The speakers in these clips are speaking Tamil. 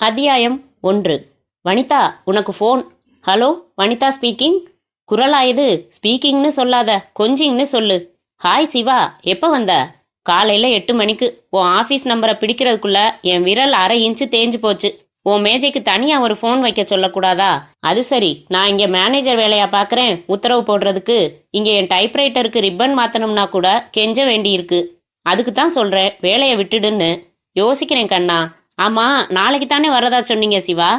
அத்தியாயம் 1. வனிதா, உனக்கு ஃபோன். Hello, Vanitha speaking. குரலா இது? ஸ்பீக்கிங்னு சொல்லாத, கொஞ்சிங்னு சொல்லு. ஹாய் சிவா, எப்போ வந்த? காலையில் 8 மணிக்கு. உன் ஆஃபீஸ் நம்பரை பிடிக்கிறதுக்குள்ள என் விரல் அரை இன்ச்சு தேஞ்சு போச்சு. உன் மேஜைக்கு தனியாக ஒரு ஃபோன் வைக்க சொல்லக்கூடாதா? அது சரி, நான் இங்கே மேனேஜர் வேலையா பார்க்குறேன். உத்தரவு போடுறதுக்கு இங்கே என் டைப்ரைட்டருக்கு ரிப்பன் மாற்றணும்னா கூட கெஞ்ச வேண்டியிருக்கு. அதுக்கு தான் சொல்கிறேன், வேலையை விட்டுடுன்னு. யோசிக்கிறேன் கண்ணா. ஆமா, நாளைக்கு தானே வரதா சொன்னீங்க சிவா?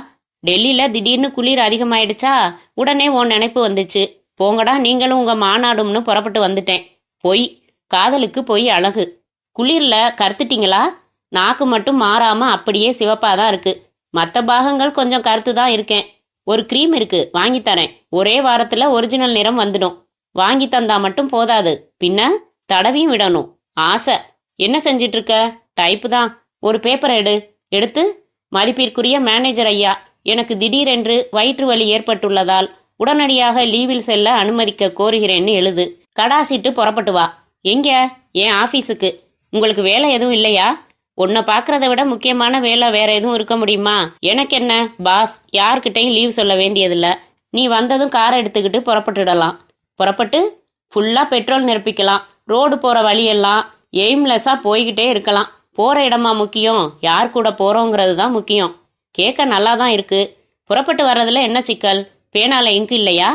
டெல்லியில திடீர்னு குளிர் அதிகமாயிடுச்சா? உடனே உன் நினைப்பு வந்துச்சு. போங்கடா நீங்களும் உங்க மாநாடும்னு புறப்பட்டு வந்துட்டேன். பொய். காதலுக்கு பொய் அழகு. குளிர்ல கருத்துட்டீங்களா? நாக்கு மட்டும் மாறாம அப்படியே சிவப்பாதான் இருக்கு. மற்ற பாகங்கள் கொஞ்சம் கருத்து தான் இருக்கேன். ஒரு க்ரீம் இருக்கு, வாங்கி தரேன். ஒரே வாரத்துல ஒரிஜினல் நிறம் வந்துடும். வாங்கி தந்தா மட்டும் போதாது, பின்ன தடவியும் விடணும். ஆசை. என்ன செஞ்சிட்டு இருக்க? டைப்பு தான். ஒரு பேப்பர் எடுத்து, மதிப்பிற்குரிய மேனேஜர் ஐயா, எனக்கு திடீரென்று வயிற்று வலி ஏற்பட்டுள்ளதால் உடனடியாக லீவில் செல்ல அனுமதிக்க கோருகிறேன்னு எழுது. கடாசிட்டு புறப்பட்டு வா. எங்க? என் ஆஃபீஸுக்கு. உங்களுக்கு வேலை எதுவும் இல்லையா? உன்னை பார்க்கறத விட முக்கியமான வேலை வேற எதுவும் இருக்க முடியுமா? எனக்கு என்ன பாஸ், யார்கிட்டையும் லீவ் சொல்ல வேண்டியதில்லை. நீ வந்ததும் காரை எடுத்துக்கிட்டு புறப்பட்டுடலாம். புறப்பட்டு ஃபுல்லாக பெட்ரோல் நிரப்பிக்கலாம். ரோடு போகிற வழியெல்லாம் எய்ம்லெஸ்ஸாக போய்கிட்டே இருக்கலாம். போகிற இடமா முக்கியம், யார் கூட போகிறோங்கிறது தான் முக்கியம். கேட்க நல்லா தான் இருக்கு. புறப்பட்டு வர்றதுல என்ன சிக்கல்? பேனால இங்கு இல்லையா?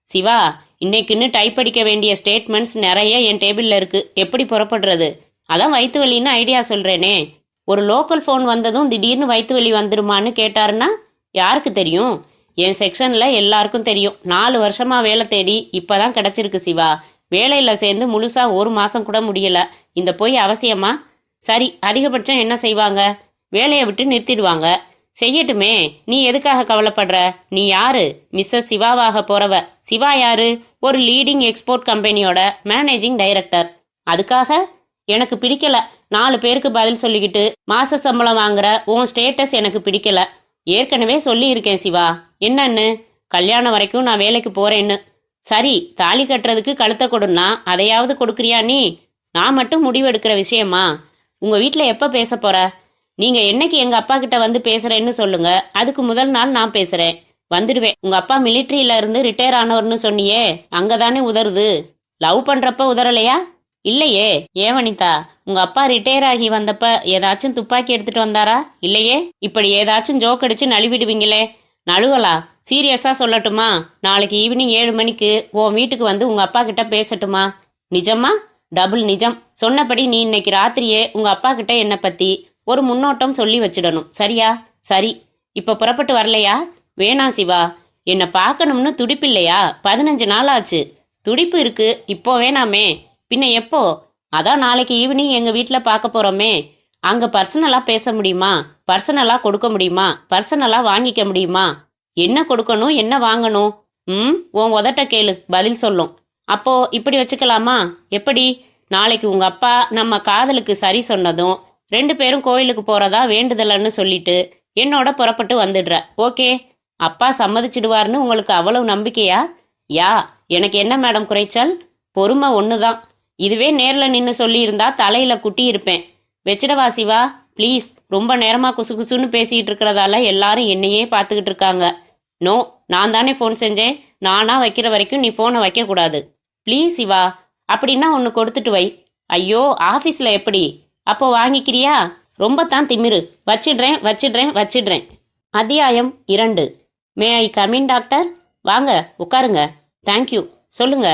சிவா, இன்னைக்குன்னு டைப் அடிக்க வேண்டிய ஸ்டேட்மெண்ட்ஸ் நிறைய என் டேபிளில் இருக்கு. எப்படி புறப்படுறது? அதான் வயிற்று வலின்னு ஐடியா சொல்கிறேனே. ஒரு லோக்கல் ஃபோன் வந்ததும் திடீர்னு வயிற்று வலி வந்துருமான்னு கேட்டாருன்னா யாருக்கு தெரியும்? என் செக்ஷனில் எல்லாருக்கும் தெரியும். 4 வருஷமாக வேலை தேடி இப்போ தான் கிடச்சிருக்கு சிவா. வேலையில் சேர்ந்து முழுசாக 1 மாதம் கூட முடியலை. இந்த பொய் அவசியமா? சரி, அதிகபட்சம் என்ன செய்வாங்க? வேலையை விட்டு நிறுத்திடுவாங்க. செய்யட்டுமே, நீ எதுக்காக கவலைப்படுற? நீ யாரு? மிஸ்ஸஸ் சிவாவாக போறவ. சிவா யாரு? ஒரு லீடிங் எக்ஸ்போர்ட் கம்பெனியோட மேனேஜிங் டைரக்டர். அதுக்காக? எனக்கு பிடிக்கல 4 பேருக்கு பதில் சொல்லிக்கிட்டு மாச சம்பளம் வாங்குற உன் ஸ்டேட்டஸ் எனக்கு பிடிக்கல. ஏற்கனவே சொல்லி இருக்கேன் சிவா. என்னன்னு? கல்யாணம் வரைக்கும் நான் வேலைக்கு போறேன்னு. சரி, தாலி கட்டுறதுக்கு கழுத்தை கொடுன்னா அதையாவது கொடுக்குறியா நீ? நான் மட்டும் முடிவெடுக்கிற விஷயமா? உங்க வீட்டில் எப்போ பேச போற? நீங்க என்னைக்கு எங்க அப்பா கிட்ட வந்து பேசுறேன்னு சொல்லுங்க. அதுக்கு முதல் நாள் நான் பேசுறேன். வந்துடுவேன். உங்க அப்பா மிலிட்ரியில இருந்து ரிட்டையர் ஆனவர்னு சொன்னியே, அங்கதானே உதறுது. லவ் பண்றப்ப உதறலையா? இல்லையே. ஏன் வனிதா, உங்க அப்பா ரிட்டையர் ஆகி வந்தப்ப ஏதாச்சும் துப்பாக்கி எடுத்துட்டு வந்தாரா? இல்லையே. இப்படி ஏதாச்சும் ஜோக் அடிச்சு நழுவிடுவீங்களே. நழுவலா? சீரியஸா சொல்லட்டுமா? நாளைக்கு ஈவினிங் 7 மணிக்கு உன் வீட்டுக்கு வந்து உங்க அப்பா கிட்ட பேசட்டுமா? நிஜமா? டபுள் நிஜம். சொன்னபடி நீ இன்னைக்கு ராத்திரியே உங்க அப்பா கிட்ட என்னை பத்தி ஒரு முன்னோட்டம் சொல்லி வச்சிடணும். சரியா? சரி. இப்ப புறப்பட்டு வரலையா? வேணாம் சிவா, என்னை பார்க்கணும்னு துடிப்பில்லையா? 15 நாள் ஆச்சு. துடிப்பு இருக்கு, இப்போ வேணாமே. பின்ன எப்போ? அதான் நாளைக்கு ஈவினிங் எங்க வீட்டில் பார்க்க போறோமே. அங்க பர்சனலா பேச முடியுமா? பர்சனலா கொடுக்க முடியுமா? பர்சனலா வாங்கிக்க முடியுமா? என்ன கொடுக்கணும், என்ன வாங்கணும்? உன் உதட்ட கேளு, பதில் சொல்லும். அப்போ இப்படி வச்சுக்கலாமா? எப்படி? நாளைக்கு உங்க அப்பா நம்ம காதலுக்கு சரி சொன்னதும் 2 பேரும் கோயிலுக்கு போறதா வேண்டுதலன்னு சொல்லிட்டு என்னோட புறப்பட்டு வந்துடுற. ஓகே? அப்பா சம்மதிச்சிடுவார்னு உங்களுக்கு அவ்வளவு நம்பிக்கையா? யா. எனக்கு என்ன மேடம் குறைச்சல்? பொறுமை ஒண்ணுதான். இதுவே நேர்ல நின்று சொல்லியிருந்தா தலையில குட்டி இருப்பேன். வச்சிடவா சிவா? ப்ளீஸ். ரொம்ப நேரமா குசு குசுன்னு பேசிட்டு இருக்கிறதால எல்லாரும் என்னையே பார்த்துக்கிட்டு இருக்காங்க. நோ, நான் தானே ஃபோன் செஞ்சேன். நானா வைக்கிற வரைக்கும் நீ ஃபோனை வைக்க கூடாது. ப்ளீஸ் சிவா. அப்படின்னா ஒன்று கொடுத்துட்டு வை. ஐயோ, ஆஃபீஸில் எப்படி? அப்போ வாங்கிக்கிறியா? ரொம்ப தான் திமிரு. வச்சிடுறேன். அத்தியாயம் 2. மே ஐ கமின் டாக்டர்? வாங்க, உட்காருங்க. தேங்க்யூ. சொல்லுங்க.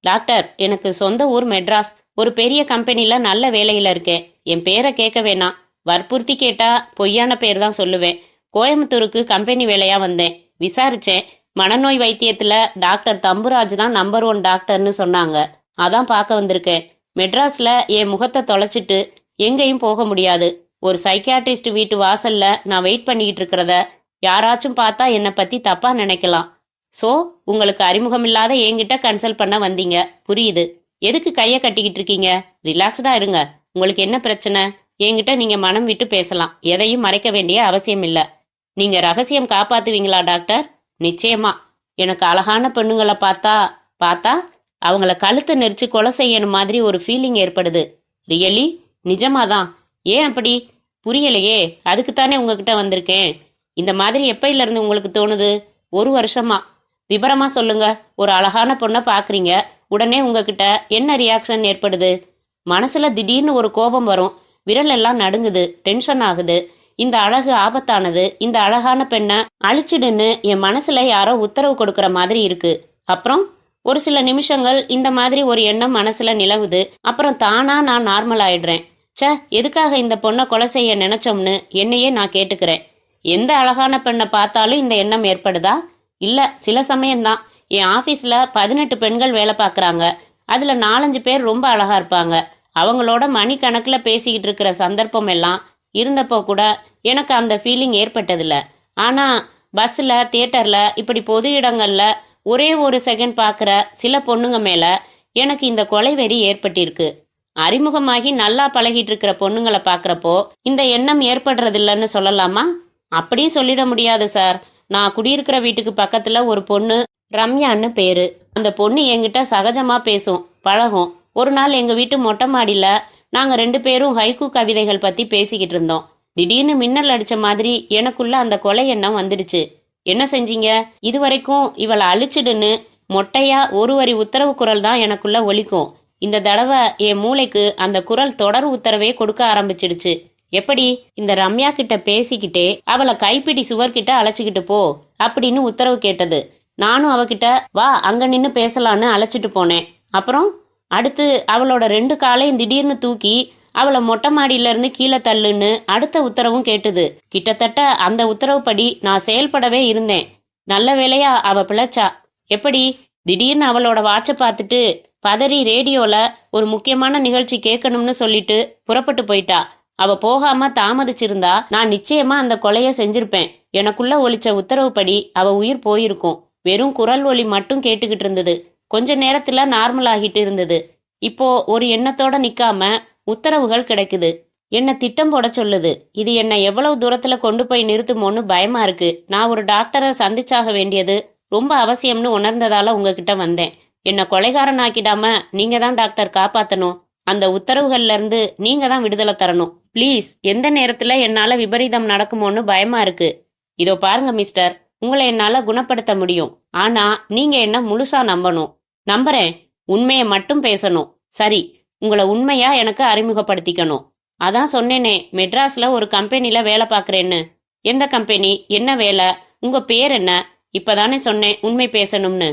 டாக்டர், எனக்கு சொந்த ஊர் மெட்ராஸ். ஒரு பெரிய கம்பெனியில் நல்ல வேலையில் இருக்கேன். என் பேரை கேட்க வேணாம். வற்புறுத்தி கேட்டா பொய்யான பேர் தான் சொல்லுவேன். கோயம்புத்தூருக்கு கம்பெனி வேலையாக வந்தேன். விசாரிச்சேன். மனநோய் வைத்தியத்துல டாக்டர் தம்புராஜ் தான் நம்பர் 1 டாக்டர்னு சொன்னாங்க. அதான் பார்க்க வந்திருக்கேன். மெட்ராஸ்ல என் முகத்தை தொலைச்சிட்டு எங்கேயும் போக முடியாது. ஒரு சைக்கியாட்ரிஸ்ட் வீட்டு வாசல்ல நான் வெயிட் பண்ணிக்கிட்டு இருக்கிறத யாராச்சும் பார்த்தா என்னை பத்தி தப்பா நினைக்கலாம். ஸோ உங்களுக்கு அறிமுகம் இல்லாத என்கிட்ட கன்சல்ட் பண்ண வந்தீங்க. புரியுது. எதுக்கு கையை கட்டிக்கிட்டு இருக்கீங்க? ரிலாக்ஸ்டா இருங்க. உங்களுக்கு என்ன பிரச்சனை? என்கிட்ட நீங்க மனம் விட்டு பேசலாம். எதையும் மறைக்க வேண்டிய அவசியம் இல்லை. நீங்க ரகசியம் காப்பாத்துவீங்களா டாக்டர்? நிச்சயமா. எனக்கு அழகான பெண்ணுங்களை பார்த்தா அவங்கள கழுத்தை நெரிச்சு கொலை செய்யணும் மாதிரி ஒரு ஃபீலிங் ஏற்படுது. ரியலி? நிஜமாதான். ஏன் அப்படி? புரியலையே. அதுக்குத்தானே உங்ககிட்ட வந்திருக்கேன். இந்த மாதிரி எப்பையில இருந்து உங்களுக்கு தோணுது? 1 வருஷமா. விபரமா சொல்லுங்க. ஒரு அழகான பொண்ணை பாக்குறீங்க, உடனே உங்ககிட்ட என்ன ரியாக்ஷன் ஏற்படுது? மனசுல திடீர்னு ஒரு கோபம் வரும், விரல் எல்லாம் நடுங்குது, டென்ஷன் ஆகுது. இந்த அழகு ஆபத்தானது, இந்த அழகான பெண்ணை அழிச்சிடுன்னு என் மனசுல யாரோ உத்தரவு கொடுக்கற மாதிரி இருக்கு. அப்புறம் ஒரு சில நிமிஷங்கள் இந்த மாதிரி ஒரு எண்ணம் மனசுல நிலவுது. அப்புறம் தானா நான் நார்மல் ஆயிடுறேன். ச்சே, எதுக்காக இந்த பொண்ணை கொலை செய்ய நினைச்சோம்னு என்னையே நான் கேட்டுக்கிறேன். எந்த அழகான பெண்ணை பார்த்தாலும் இந்த எண்ணம் ஏற்படுதா? இல்ல, சில சமயம்தான். என் ஆபீஸ்ல 18 பெண்கள் வேலை பார்க்கறாங்க. அதுல 4-5 பேர் ரொம்ப அழகா இருப்பாங்க. அவங்களோட மணிக்கணக்கில் பேசிக்கிட்டு இருக்கிற சந்தர்ப்பம் எல்லாம் இருந்தப்போ கூட எனக்கு அந்த ஃபீலிங் ஏற்பட்டதில்ல. ஆனா பஸ்ல, தியேட்டர்ல, இப்படி பொது இடங்கள்ல ஒரே ஒரு செகண்ட் பார்க்குற சில பொண்ணுங்க மேல எனக்கு இந்த கொலை வெறி ஏற்பட்டிருக்கு. அறிமுகமாகி நல்லா பழகிட்டு இருக்கிற பொண்ணுங்களை பார்க்குறப்போ இந்த எண்ணம் ஏற்படுறதில்லன்னு சொல்லலாமா? அப்படியும் சொல்லிட முடியாது சார். நான் குடியிருக்கிற வீட்டுக்கு பக்கத்துல ஒரு பொண்ணு, ரம்யான்னு பேரு. அந்த பொண்ணு என்கிட்ட சகஜமா பேசும், பழகும். ஒரு நாள் எங்க வீட்டு மொட்டை மாடியில நாங்க 2 பேரும் ஹைக்கூ கவிதைகள் பத்தி பேசிக்கிட்டு இருந்தோம். திடீர்னு மின்னல் அடிச்ச மாதிரி எனக்குள்ள அந்த கொலை எண்ணம் வந்துடுச்சு. என்ன செஞ்சீங்க? இதுவரைக்கும் இவளை அழிச்சிடுன்னு மொட்டையா ஒரு வரி உத்தரவு குரல் தான் எனக்குள்ள ஒலிக்கும். இந்த தடவை என் மூளைக்கு அந்த குரல் தொடர் உத்தரவே கொடுக்க ஆரம்பிச்சிடுச்சு. எப்படி? இந்த ரம்யா கிட்ட பேசிக்கிட்டே அவளை கைப்பிடி சுவர்கிட்ட அழைச்சிக்கிட்டு போ அப்படின்னு உத்தரவு கேட்டது. நானும் அவகிட்ட வா அங்க நின்னு பேசலான்னு அழைச்சிட்டு போனேன். அப்புறம் அடுத்து அவளோட 2 காலையும் திடீர்னு தூக்கி அவளை மொட்டை மாடியில இருந்து கீழே தள்ளுன்னு அடுத்த உத்தரவும் கேட்டுது. கிட்டத்தட்ட அந்த உத்தரவுப்படி நான் செயல்படவே இருந்தேன். நல்ல வேளையா அவ பிழைச்சா. எப்படி? திடீர்னு அவளோட வாட்சை பார்த்துட்டு பதறி ரேடியோல ஒரு முக்கியமான நிகழ்ச்சி கேட்கணும்னு சொல்லிட்டு புறப்பட்டு போயிட்டா. அவ போகாம தாமதிச்சிருந்தா நான் நிச்சயமா அந்த கொலைய செஞ்சிருப்பேன். எனக்குள்ள ஒலிச்ச உத்தரவுப்படி அவ உயிர் போயிருக்கும். வெறும் குரல் ஒலி மட்டும் கேட்டுக்கிட்டு இருந்தது. கொஞ்ச நேரத்துல நார்மல் ஆகிட்டு இருந்தது. இப்போ ஒரு எண்ணத்தோட நிக்காம உத்தரவுகள் கிடைக்குது. என்ன திட்டம் போட சொல்லுது. இது என்ன எவ்வளவு தூரத்துல கொண்டு போய் நிறுத்துமோன்னு பயமா இருக்கு. நான் ஒரு டாக்டரை சந்திச்சாக வேண்டியது ரொம்ப அவசியம்னு உணர்ந்ததால உங்ககிட்ட வந்தேன். என்ன கொலைகாரன் ஆக்கிடாம நீங்க தான் டாக்டர் காப்பாத்தணும். அந்த உத்தரவுகள்ல இருந்து நீங்க தான் விடுதலை தரணும். ப்ளீஸ். எந்த நேரத்துல என்னால விபரீதம் நடக்குமோன்னு பயமா இருக்கு. இதோ பாருங்க மிஸ்டர், உங்களை என்னால குணப்படுத்த முடியும். ஆனா நீங்க என்ன முழுசா நம்பணும். நம்புறேன். உண்மையை மட்டும் பேசணும். சரி, உங்களை உண்மையா எனக்கு அறிமுகப்படுத்திக்கணும். அதான் சொன்னேனே, மெட்ராஸ்ல ஒரு கம்பெனில வேலை பார்க்கறேன்னு. எந்த கம்பெனி? என்ன வேலை? உங்க பேர் என்ன? இப்பதானே சொன்னேன் உண்மை பேசணும்னு.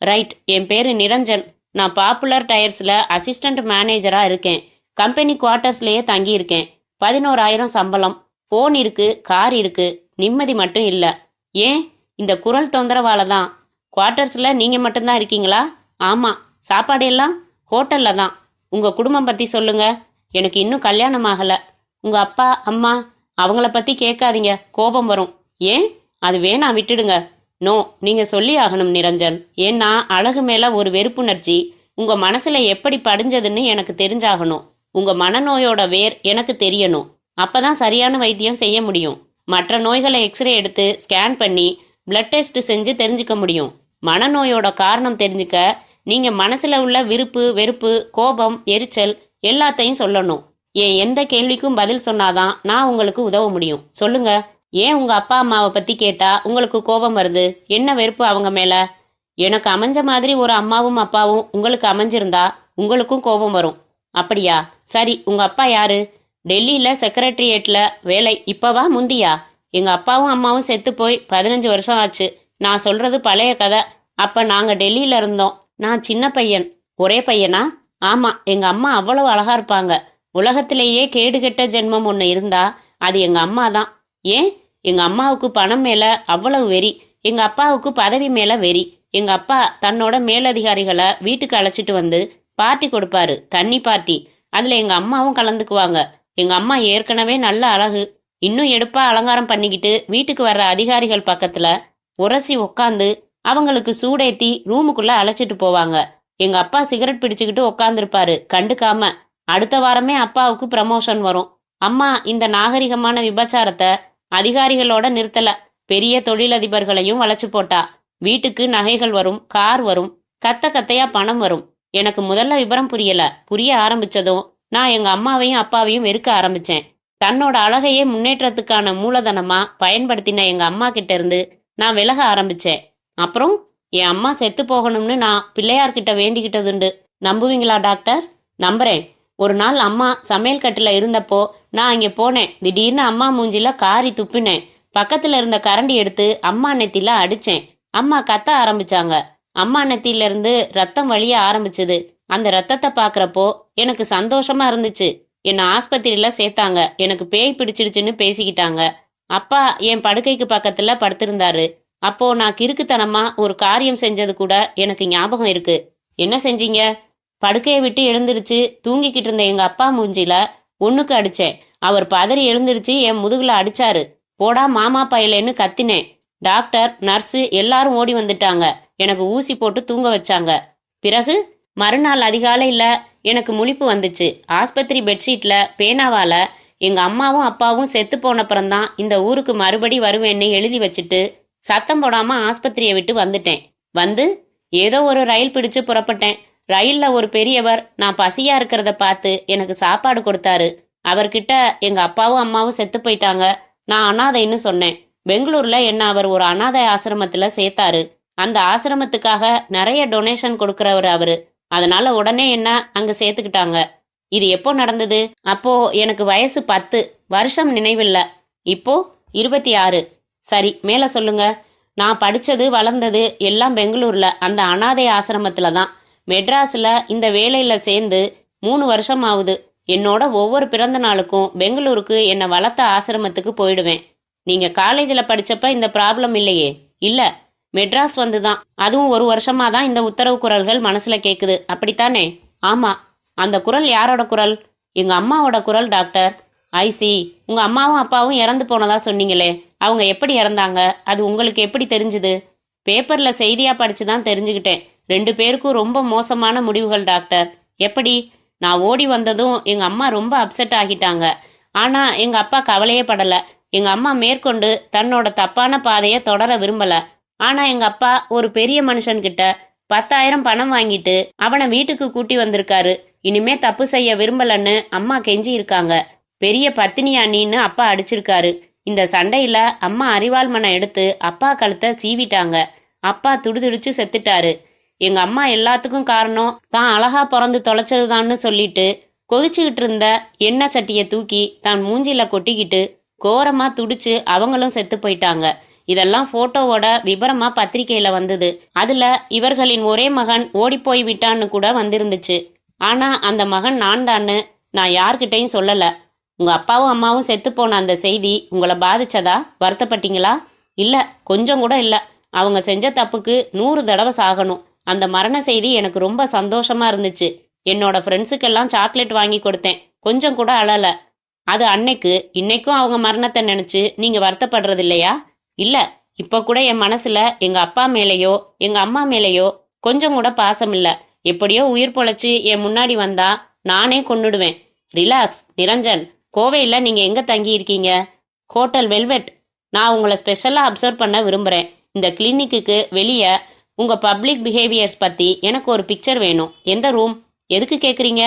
ரைட், என் பேரு நிரஞ்சன். நான் பாப்புலர் டயர்ஸ்ல அசிஸ்டன்ட் மேனேஜரா இருக்கேன். கம்பெனி குவார்ட்டர்ஸ்லயே தங்கி இருக்கேன். 11,000 சம்பளம். போன் இருக்கு, கார் இருக்கு. நிம்மதி மட்டும் இல்ல. ஏன்? இந்த குரல் தொந்தரவால தான். குவார்ட்டர்ஸ்ல நீங்க மட்டும்தான் இருக்கீங்களா? ஆமா. சாப்பாடு எல்லாம் ஹோட்டல்ல தான். உங்க குடும்பம் பத்தி சொல்லுங்க. எனக்கு இன்னும் கல்யாணம் ஆகல. உங்க அப்பா அம்மா அவங்கள பத்தி கேட்காதீங்க, கோபம் வரும். ஏன்? அது வேணாம், விட்டுடுங்க. நோ, நீங்க சொல்லி ஆகணும் நிரஞ்சன். ஏன்னா அழகு மேல ஒரு வெறுப்புணர்ச்சி உங்க மனசுல எப்படி படிஞ்சதுன்னு எனக்கு தெரிஞ்சாகணும். உங்க மனநோயோட வேர் எனக்கு தெரியணும். அப்பதான் சரியான வைத்தியம் செய்ய முடியும். மற்ற நோய்களை எக்ஸ்ரே எடுத்து ஸ்கேன் பண்ணி பிளட் டெஸ்ட் செஞ்சு தெரிஞ்சுக்க முடியும். மனநோயோட காரணம் தெரிஞ்சுக்க நீங்க மனசுல உள்ள விருப்பு, வெறுப்பு, கோபம், எரிச்சல் எல்லாத்தையும் சொல்லணும். என் எந்த கேள்விக்கும் பதில் சொன்னாதான் நான் உங்களுக்கு உதவ முடியும். சொல்லுங்க. ஏன் உங்க அப்பா அம்மாவை பத்தி கேட்டா உங்களுக்கு கோபம் வருது? என்ன வெறுப்பு அவங்க மேல? எனக்கு அமைஞ்ச மாதிரி ஒரு அம்மாவும் அப்பாவும் உங்களுக்கு அமைஞ்சிருந்தா உங்களுக்கும் கோபம் வரும். அப்படியா? சரி, உங்க அப்பா யாரு? டெல்லியில செக்ரட்டரியேட்ல வேலை. இப்பவா முந்தியா? எங்க அப்பாவும் அம்மாவும் செத்து போய் 15 வருஷம் ஆச்சு. நான் சொல்றது பழைய கதை. அப்ப நாங்க டெல்லியில இருந்தோம். நான் சின்ன பையன். ஒரே பையனா? ஆமா. எங்க அம்மா அவ்வளவு அழகா இருப்பாங்க. உலகத்திலேயே கேடுகெட்ட ஜென்மம் ஒன்று இருந்தா அது எங்க அம்மா தான். ஏன்? எங்க அம்மாவுக்கு பணம் மேல அவ்வளவு வெறி. எங்க அப்பாவுக்கு பதவி மேல வெறி. எங்க அப்பா தன்னோட மேலதிகாரிகளை வீட்டுக்கு அழைச்சிட்டு வந்து பார்ட்டி கொடுப்பாரு, தண்ணி பார்ட்டி. அதுல எங்க அம்மாவும் கலந்துக்குவாங்க. எங்க அம்மா ஏற்கனவே நல்ல அழகு. இன்னும் எடுப்பா அலங்காரம் பண்ணிக்கிட்டு வீட்டுக்கு வர்ற அதிகாரிகள் பக்கத்துல உரசி உக்காந்து அவங்களுக்கு சூடேத்தி ரூமுக்குள்ள அழைச்சிட்டு போவாங்க. எங்க அப்பா சிகரெட் பிடிச்சுக்கிட்டு உக்காந்துருப்பாரு, கண்டுக்காம. அடுத்த வாரமே அப்பாவுக்கு ப்ரமோஷன் வரும். அம்மா இந்த நாகரிகமான விபச்சாரத்தை அதிகாரிகளோட நிறுத்தல, பெரிய தொழிலதிபர்களையும் வளைச்சு போட்டா. வீட்டுக்கு நகைகள் வரும், கார் வரும், கத்த கத்தையா பணம் வரும். எனக்கு முதல்ல விவரம் புரியல. புரிய ஆரம்பிச்சதும் நான் எங்க அம்மாவையும் அப்பாவையும் வெறுக்க ஆரம்பிச்சேன். தன்னோட அழகையே முன்னேற்றத்துக்கான மூலதனமா பயன்படுத்தின எங்க அம்மா கிட்ட இருந்து நான் விலக ஆரம்பிச்சேன். அப்புறம் என் அம்மா செத்து போகணும்னு நான் பிள்ளையார்கிட்ட வேண்டிக்கிட்டதுண்டு. நம்புவீங்களா டாக்டர்? நம்புறேன். ஒரு நாள் அம்மா சமையல் கட்டுல இருந்தப்போ நான் அங்கே போனேன். திடீர்னு அம்மா மூஞ்சில காரி துப்பினேன். பக்கத்துல இருந்த கரண்டி எடுத்து அம்மா நெத்தில அடிச்சேன். அம்மா கத்த ஆரம்பிச்சாங்க. அம்மா நெத்தில இருந்து ரத்தம் வழிய ஆரம்பிச்சது. அந்த ரத்தத்தை பாக்குறப்போ எனக்கு சந்தோஷமா இருந்துச்சு. என்னை ஆஸ்பத்திரியில சேர்த்தாங்க. எனக்கு பேய் பிடிச்சிடுச்சுன்னு பேசிக்கிட்டாங்க. அப்பா என் படுக்கைக்கு பக்கத்துல படுத்திருந்தாரு. அப்போ நான் கிறுக்குத்தனமா ஒரு காரியம் செஞ்சது கூட எனக்கு ஞாபகம் இருக்கு. என்ன செஞ்சீங்க? படுக்கையை விட்டு எழுந்திருச்சு தூங்கிக்கிட்டு இருந்த எங்க அப்பா மூஞ்சில ஒண்ணுக்கு அடிச்சேன். அவர் பதறி எழுந்திருச்சு என் முதுகுல அடிச்சாரு. போடா மாமா பயலேன்னு கத்தினேன். டாக்டர், நர்ஸு எல்லாரும் ஓடி வந்துட்டாங்க. எனக்கு ஊசி போட்டு தூங்க வச்சாங்க. பிறகு மறுநாள் அதிகாலையில எனக்கு முழிப்பு வந்துச்சு. ஆஸ்பத்திரி பெட்ஷீட்ல பேனாவால எங்க அம்மாவும் அப்பாவும் செத்து போனப்புறம்தான் இந்த ஊருக்கு மறுபடி வருவேன்னு எழுதி வச்சுட்டு சத்தம் போடாம ஆஸ்பத்திரியை விட்டு வந்துட்டேன். வந்து ஏதோ ஒரு ரயில் பிடிச்சு புறப்பட்டேன். ரயில்ல ஒரு பெரியவர் நான் பசியா இருக்கிறத பார்த்து எனக்கு சாப்பாடு கொடுத்தாரு. அவர்கிட்ட எங்க அப்பாவும் அம்மாவும் செத்து போயிட்டாங்க, நான் அனாதைன்னு சொன்னேன். பெங்களூர்ல என்ன அவர் ஒரு அனாதை ஆசிரமத்துல சேர்த்தாரு. அந்த ஆசிரமத்துக்காக நிறைய டொனேஷன் கொடுக்கறவர் அவரு. அதனால உடனே என்ன அங்க சேர்த்துக்கிட்டாங்க. இது எப்போ நடந்தது? அப்போ எனக்கு வயசு 10, வருஷம் நினைவில்ல. இப்போ 26. சரி, மேல சொல்லுங்க. நான் படிச்சது வளர்ந்தது எல்லாம் பெங்களூர்ல, அந்த அனாதை ஆசிரமத்துல தான். மெட்ராஸ்ல இந்த வேலையில சேர்ந்து 3 வருஷம் ஆகுது. என்னோட ஒவ்வொரு பிறந்த நாளுக்கும் பெங்களூருக்கு என்னை வளர்த்த ஆசிரமத்துக்கு போயிடுவேன். நீங்க காலேஜ்ல படிச்சப்ப இந்த ப்ராப்ளம் இல்லையே? இல்ல, மெட்ராஸ் வந்துதான். அதுவும் 1 வருஷமா தான் இந்த உத்தரவு குரல்கள் மனசுல கேக்குது. அப்படித்தானே? ஆமா. அந்த குரல் யாரோட குரல்? எங்க அம்மாவோட குரல் டாக்டர். ஐசி, உங்க அம்மாவும் அப்பாவும் இறந்து போனதா சொன்னீங்களே, அவங்க எப்படி இறந்தாங்க? அது உங்களுக்கு எப்படி தெரிஞ்சுது? பேப்பர்ல செய்தியா படிச்சுதான் தெரிஞ்சுக்கிட்டேன். 2 பேருக்கும் ரொம்ப மோசமான முடிவுகள் டாக்டர். எப்படி? நான் ஓடி வந்ததும் எங்க அம்மா ரொம்ப அப்செட் ஆகிட்டாங்க. ஆனா எங்க அப்பா கவலையே படல. எங்க அம்மா மேற்கொண்டு தன்னோட தப்பான பாதைய தொடர விரும்பல. ஆனா எங்க அப்பா ஒரு பெரிய மனுஷன்கிட்ட 10,000 பணம் வாங்கிட்டு அவனை வீட்டுக்கு கூட்டி வந்திருக்காரு. இனிமே தப்பு செய்ய விரும்பலன்னு அம்மா கெஞ்சி இருக்காங்க. பெரிய பத்தினியா நீன்னு அப்பா அடிச்சிருக்காரு. இந்த சண்டையில அம்மா அரிவாள் மனை எடுத்து அப்பா கழுத்தை சீவிட்டாங்க. அப்பா துடிதுடிச்சு செத்துட்டாரு. எங்க அம்மா எல்லாத்துக்கும் காரணம் தான் அழகா பிறந்து தொலைச்சதுதான்னு சொல்லிட்டு கொதிச்சுக்கிட்டு இருந்த எண்ணெய் சட்டியை தூக்கி தான் மூஞ்சில கொட்டிக்கிட்டு கோரமா துடிச்சு அவங்களும் செத்து போயிட்டாங்க. இதெல்லாம் போட்டோவோட விபரமா பத்திரிக்கையில வந்தது. அதுல இவர்களின் ஒரே மகன் ஓடிப்போய் விட்டான்னு கூட வந்திருந்துச்சு. ஆனா அந்த மகன் நான் தான்னு நான் யார்கிட்டையும் சொல்லல. உங்க அப்பாவும் அம்மாவும் செத்து போன அந்த செய்தி உங்களை பாதிச்சதா? வருத்தப்பட்டீங்களா? இல்ல, கொஞ்சம் கூட இல்ல. அவங்க செஞ்ச தப்புக்கு 100 தடவை சாகணும். அந்த மரண செய்தி எனக்கு ரொம்ப சந்தோஷமா இருந்துச்சு. என்னோட ஃப்ரெண்ட்ஸுக்கெல்லாம் சாக்லேட் வாங்கி கொடுத்தேன். கொஞ்சம் கூட அழல. அது அன்னைக்கு. இன்னைக்கும் அவங்க மரணத்தை நினைச்சு நீங்க வருத்தப்படுறது இல்லையா? இல்ல, இப்ப கூட என் மனசுல எங்க அப்பா மேலேயோ எங்க அம்மா மேலேயோ கொஞ்சம் கூட பாசம் இல்ல. எப்படியோ உயிர் பொழைச்சு என் முன்னாடி வந்தா நானே கொன்னுடுவேன். ரிலாக்ஸ் நிரஞ்சன். கோவையில நீங்க எங்க தங்கி இருக்கீங்க? Hotel velvet. நான் உங்களை ஸ்பெஷலா அப்சர்வ் பண்ண விரும்புறேன். இந்த கிளினிக்கு வெளியே உங்க பப்ளிக் பிஹேவியர்ஸ் பத்தி எனக்கு ஒரு பிக்சர் வேணும். எந்த ரூம்? எதுக்கு கேக்குறீங்க?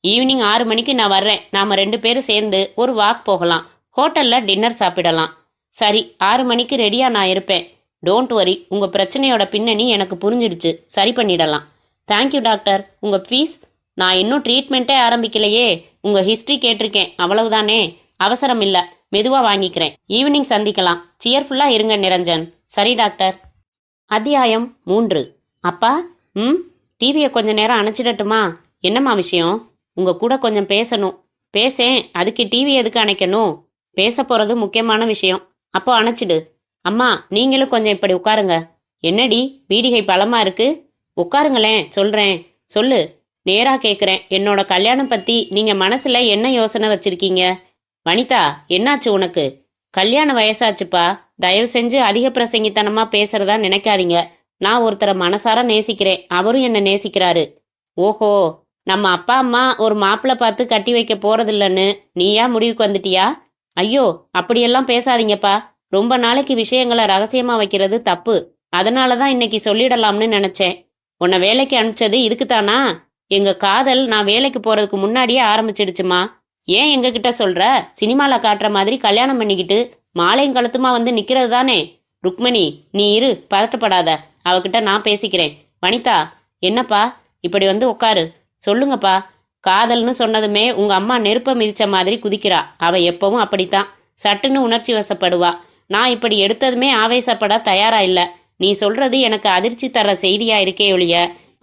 ஈவினிங் 6 மணிக்கு நான் வர்றேன். நாம 2 பேரும் சேர்ந்து ஒரு வாக் போகலாம். ஹோட்டல்ல டின்னர் சாப்பிடலாம். சரி, 6 மணிக்கு ரெடியா நான் இருப்பேன். Don't worry. உங்க பிரச்சனையோட பின்னணி எனக்கு புரிஞ்சிடுச்சு. சரி பண்ணிடலாம். Thank you doctor. உங்க ஃபீஸ்? நான் இன்னும் ட்ரீட்மெண்ட்டே ஆரம்பிக்கலையே. உங்க ஹிஸ்டரி கேட்டிருக்கேன், அவ்வளவுதானே. அவசரம் இல்ல, மெதுவா வாங்கிக்கிறேன். ஈவினிங் சந்திக்கலாம். சியர்ஃபுல்லா இருங்க நிரஞ்சன். சரி டாக்டர். அத்தியாயம் 3. அப்பா, டிவியை கொஞ்ச நேரம் அணைச்சிடட்டுமா? என்னம்மா விஷயம்? உங்க கூட கொஞ்சம் பேசணும். பேசேன், அதுக்கு டிவி எதுக்கு அணைக்கணும்? பேச போறது முக்கியமான விஷயம். அப்போ அணைச்சிடு. அம்மா, நீங்களும் கொஞ்சம் இப்படி உட்காருங்க. என்னடி பீடிகை பலமா இருக்கு? உட்காருங்களேன், சொல்றேன். சொல்லு. நேரா கேக்குறேன். என்னோட கல்யாணம் பத்தி நீங்க மனசுல என்ன யோசனை வச்சிருக்கீங்க? வனிதா, என்னாச்சு உனக்கு? கல்யாண வயசாச்சுப்பா. தயவு செஞ்சு அதிக பிரசங்கித்தனமா பேசுறதா நினைக்காதீங்க. நான் ஒருத்தரை மனசார நேசிக்கிறேன். அவரும் என்ன நேசிக்கிறாரு. ஓஹோ, நம்ம அப்பா அம்மா ஒரு மாப்பிள்ளை பார்த்து கட்டி வைக்க போறதில்லன்னு நீயா முடிவுக்கு வந்துட்டியா? ஐயோ, அப்படியெல்லாம் பேசாதீங்கப்பா. ரொம்ப நாளைக்கு விஷயங்களை ரகசியமா வைக்கிறது தப்பு. அதனாலதான் இன்னைக்கு சொல்லிடலாம்னு நினைச்சேன். உன்னை வேலைக்கு அனுப்பிச்சது இதுக்குத்தானா? எங்க காதல் நான் வேலைக்கு போறதுக்கு முன்னாடியே ஆரம்பிச்சிடுச்சுமா. ஏன் எங்ககிட்ட சொல்ற? சினிமால காட்டுற மாதிரி கல்யாணம் பண்ணிக்கிட்டு மாலையும் கழுத்துமா வந்து நிக்கிறது தானே? ருக்மணி, நீ இரு, பதட்டப்படாத. அவகிட்ட நான் பேசிக்கிறேன். வனிதா, என்னப்பா இப்படி வந்து உட்காரு. சொல்லுங்கப்பா. காதல்னு சொன்னதுமே உங்க அம்மா நெருப்ப மிதிச்ச மாதிரி குதிக்கிறா. அவ எப்பவும் அப்படித்தான், சட்டுன்னு உணர்ச்சி வசப்படுவா. நான் இப்படி எடுத்ததுமே ஆவேசப்பட தயாரா இல்ல. நீ சொல்றது எனக்கு அதிர்ச்சி தர்ற செய்தியா இருக்கே ஒழிய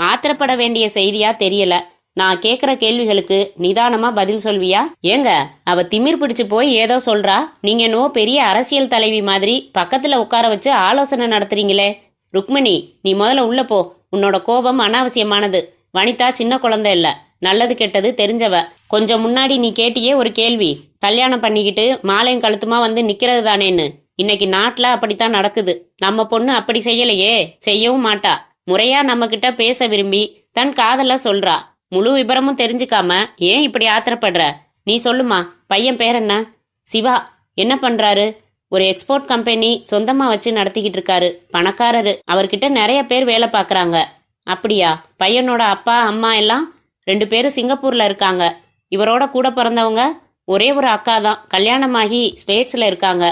ஆத்திரப்பட வேண்டிய செய்தியா தெரியல. நான் கேக்குற கேள்விகளுக்கு நிதானமா பதில் சொல்வியா? ஏங்க, அவ திமிர் பிடிச்சு போய் ஏதோ சொல்றா. நீங்க என்னவோ பெரிய அரசியல் தலைவி மாதிரி பக்கத்துல உட்கார வச்சு ஆலோசனை நடத்துறீங்களே. ருக்மணி, நீ முதல்ல உள்ள போ. உன்னோட கோபம் அனாவசியமானது. வனிதா சின்ன குழந்தை இல்ல, நல்லது கெட்டது தெரிஞ்சவ. கொஞ்சம் முன்னாடி நீ கேட்டியே ஒரு கேள்வி, கல்யாணம் பண்ணிக்கிட்டு மாலையும் கழுத்துமா வந்து நிக்கிறது தானேன்னு. இன்னைக்கு நாட்டுல அப்படித்தான் நடக்குது. நம்ம பொண்ணு அப்படி செய்யலையே, செய்யவும் மாட்டா. முறையா நம்ம கிட்ட பேச விரும்பி தன் காதல சொல்றா. முழு விபரமும் தெரிஞ்சுக்காம ஏன் இப்படி ஆத்திரப்படுற? நீ சொல்லுமா. பையன் பேர் என்ன? சிவா. என்ன பண்றாரு? ஒரு எக்ஸ்போர்ட் கம்பெனி சொந்தமா வச்சு நடத்திக்கிட்டு இருக்காரு. பணக்காரரு. அவர்கிட்ட நிறைய பேர் வேலை பார்க்கறாங்க. அப்படியா? பையனோட அப்பா அம்மா எல்லாம் 2 பேரும் சிங்கப்பூர்ல இருக்காங்க. இவரோட கூட பிறந்தவங்க ஒரே ஒரு அக்கா தான், கல்யாணமாகி ஸ்டேட்ஸ்ல இருக்காங்க.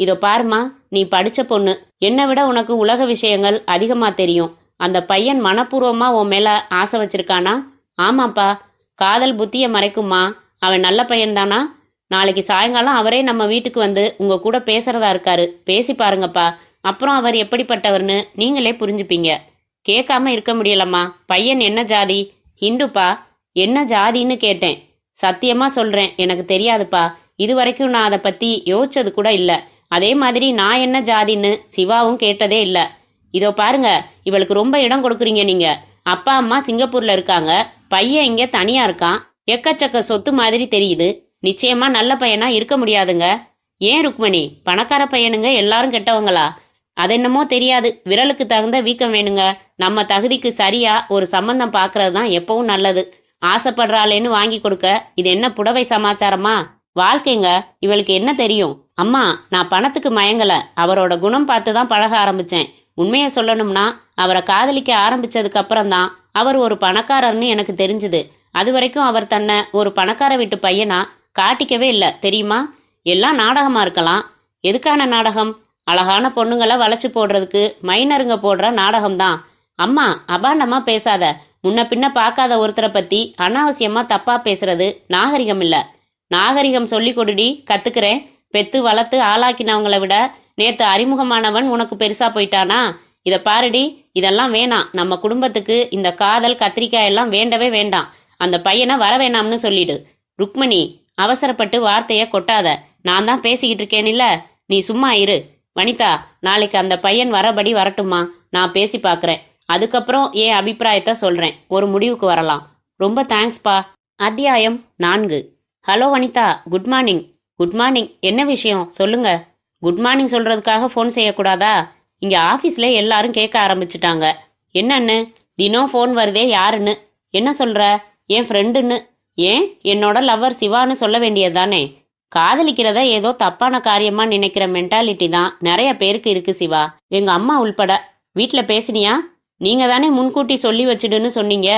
இதோ பாருமா, நீ படிச்ச பொண்ணு. என்னை விட உனக்கு உலக விஷயங்கள் அதிகமா தெரியும். அந்த பையன் மனப்பூர்வமா உன் மேல ஆசை வச்சிருக்கானா? ஆமாப்பா. காதல் புத்திய மறைக்குமா? அவன் நல்ல பையன்தானா? நாளைக்கு சாயங்காலம் அவரே நம்ம வீட்டுக்கு வந்து உங்க கூட பேசுறதா இருக்காரு. பேசி பாருங்கப்பா. அப்புறம் அவர் எப்படிப்பட்டவர்னு நீங்களே புரிஞ்சுப்பீங்க. கேட்காம இருக்க முடியலம்மா. பையன் என்ன ஜாதி? ஹிந்துப்பா. என்ன ஜாதின்னு கேட்டேன். சத்தியமா சொல்றேன், எனக்கு தெரியாதுப்பா. இது வரைக்கும் நான் அதை பத்தி யோசிச்சது கூட இல்ல. அதே மாதிரி நான் என்ன ஜாதின்னு சிவாவும் கேட்டதே இல்ல. இதோ பாருங்க, இவளுக்கு ரொம்ப இடம் கொடுக்குறீங்க நீங்க. அப்பா அம்மா சிங்கப்பூர்ல இருக்காங்க, பையன் இங்க தனியா இருக்கான். எக்கச்சக்க சொத்து மாதிரி தெரியுது. நிச்சயமா நல்ல பையனா இருக்க முடியாதுங்க. ஏன் ருக்மணி, பணக்கார பையனுங்க எல்லாரும் கெட்டவங்களா? அதென்னமோ தெரியாது, விரலுக்கு தகுந்த வீக்கம் வேணுங்க. நம்ம தகுதிக்கு சரியா ஒரு சம்பந்தம் பாக்குறது தான் எப்பவும் நல்லது. ஆசைப்படுறாளேன்னு வாங்கி கொடுக்க இது என்ன புடவை சமாச்சாரமா? வாழ்க்கைங்க, இவளுக்கு என்ன தெரியும்? அம்மா, நான் பணத்துக்கு மயங்கல. அவரோட குணம் பார்த்து தான் பழக ஆரம்பிச்சேன். உண்மைய சொல்லணும்னா அவரை காதலிக்க ஆரம்பிச்சதுக்கு அப்புறம் தான் அவர் ஒரு பணக்காரர்னு எனக்கு தெரிஞ்சுது. அது வரைக்கும் அவர் தன்னை ஒரு பணக்கார வீட்டு பையனா காட்டிக்கவே இல்லை, தெரியுமா? எல்லாம் நாடகமா இருக்கலாம். எதுக்கான நாடகம்? அழகான பொண்ணுங்களை வளைச்சு போடுறதுக்கு மைனருங்க போடுற நாடகம்தான். அம்மா, அபாண்டமா பேசாத. முன்ன பின்ன பார்க்காத ஒருத்தரை பத்தி அனாவசியமா தப்பா பேசுறது நாகரிகம் இல்ல. நாகரிகம் சொல்லி கொடுடி, கத்துக்கிறேன். பெத்து வளர்த்து ஆளாக்கினவங்களை விட நேத்து அறிமுகமானவன் உனக்கு பெருசா போயிட்டானா? இத பாருடி, இதெல்லாம் வேணாம். நம்ம குடும்பத்துக்கு இந்த காதல் கத்திரிக்காய் எல்லாம் வேண்டவே வேண்டாம். அந்த பையனை வர வேணாம்னு சொல்லிடு. ருக்மணி, அவசரப்பட்டு வார்த்தைய கொட்டாத. நான் தான் பேசிக்கிட்டு இருக்கேனில்ல, நீ சும்மா இரு. வனிதா, நாளைக்கு அந்த பையன் வரபடி வரட்டுமா? நான் பேசி பார்க்கறேன். அதுக்கப்புறம் என் அபிப்பிராயத்தை சொல்றேன். ஒரு முடிவுக்கு வரலாம். ரொம்ப தேங்க்ஸ்பா. அத்தியாயம் 4. Hello Vanitha, good morning. Good morning. என்ன விஷயம் சொல்லுங்க. குட் மார்னிங் சொல்றதுக்காக ஃபோன் செய்யக்கூடாதா? இங்க ஆஃபீஸ்ல எல்லாரும் கேட்க ஆரம்பிச்சுட்டாங்க. என்னன்னு? தினம் ஃபோன் வருதே, யாருன்னு? என்ன சொல்ற? என் ஃப்ரெண்டுன்னு. ஏன், என்னோட லவ்வர் சிவான்னு சொல்ல வேண்டியதுதானே? காதலிக்கிறத ஏதோ தப்பான காரியமா நினைக்கிற மென்டாலிட்டி தான் நிறைய பேருக்கு இருக்கு சிவா, எங்க அம்மா உள்பட. வீட்ல பேசினியா? நீங்க தானே முன்கூட்டி சொல்லி வச்சிடுன்னு சொன்னீங்க.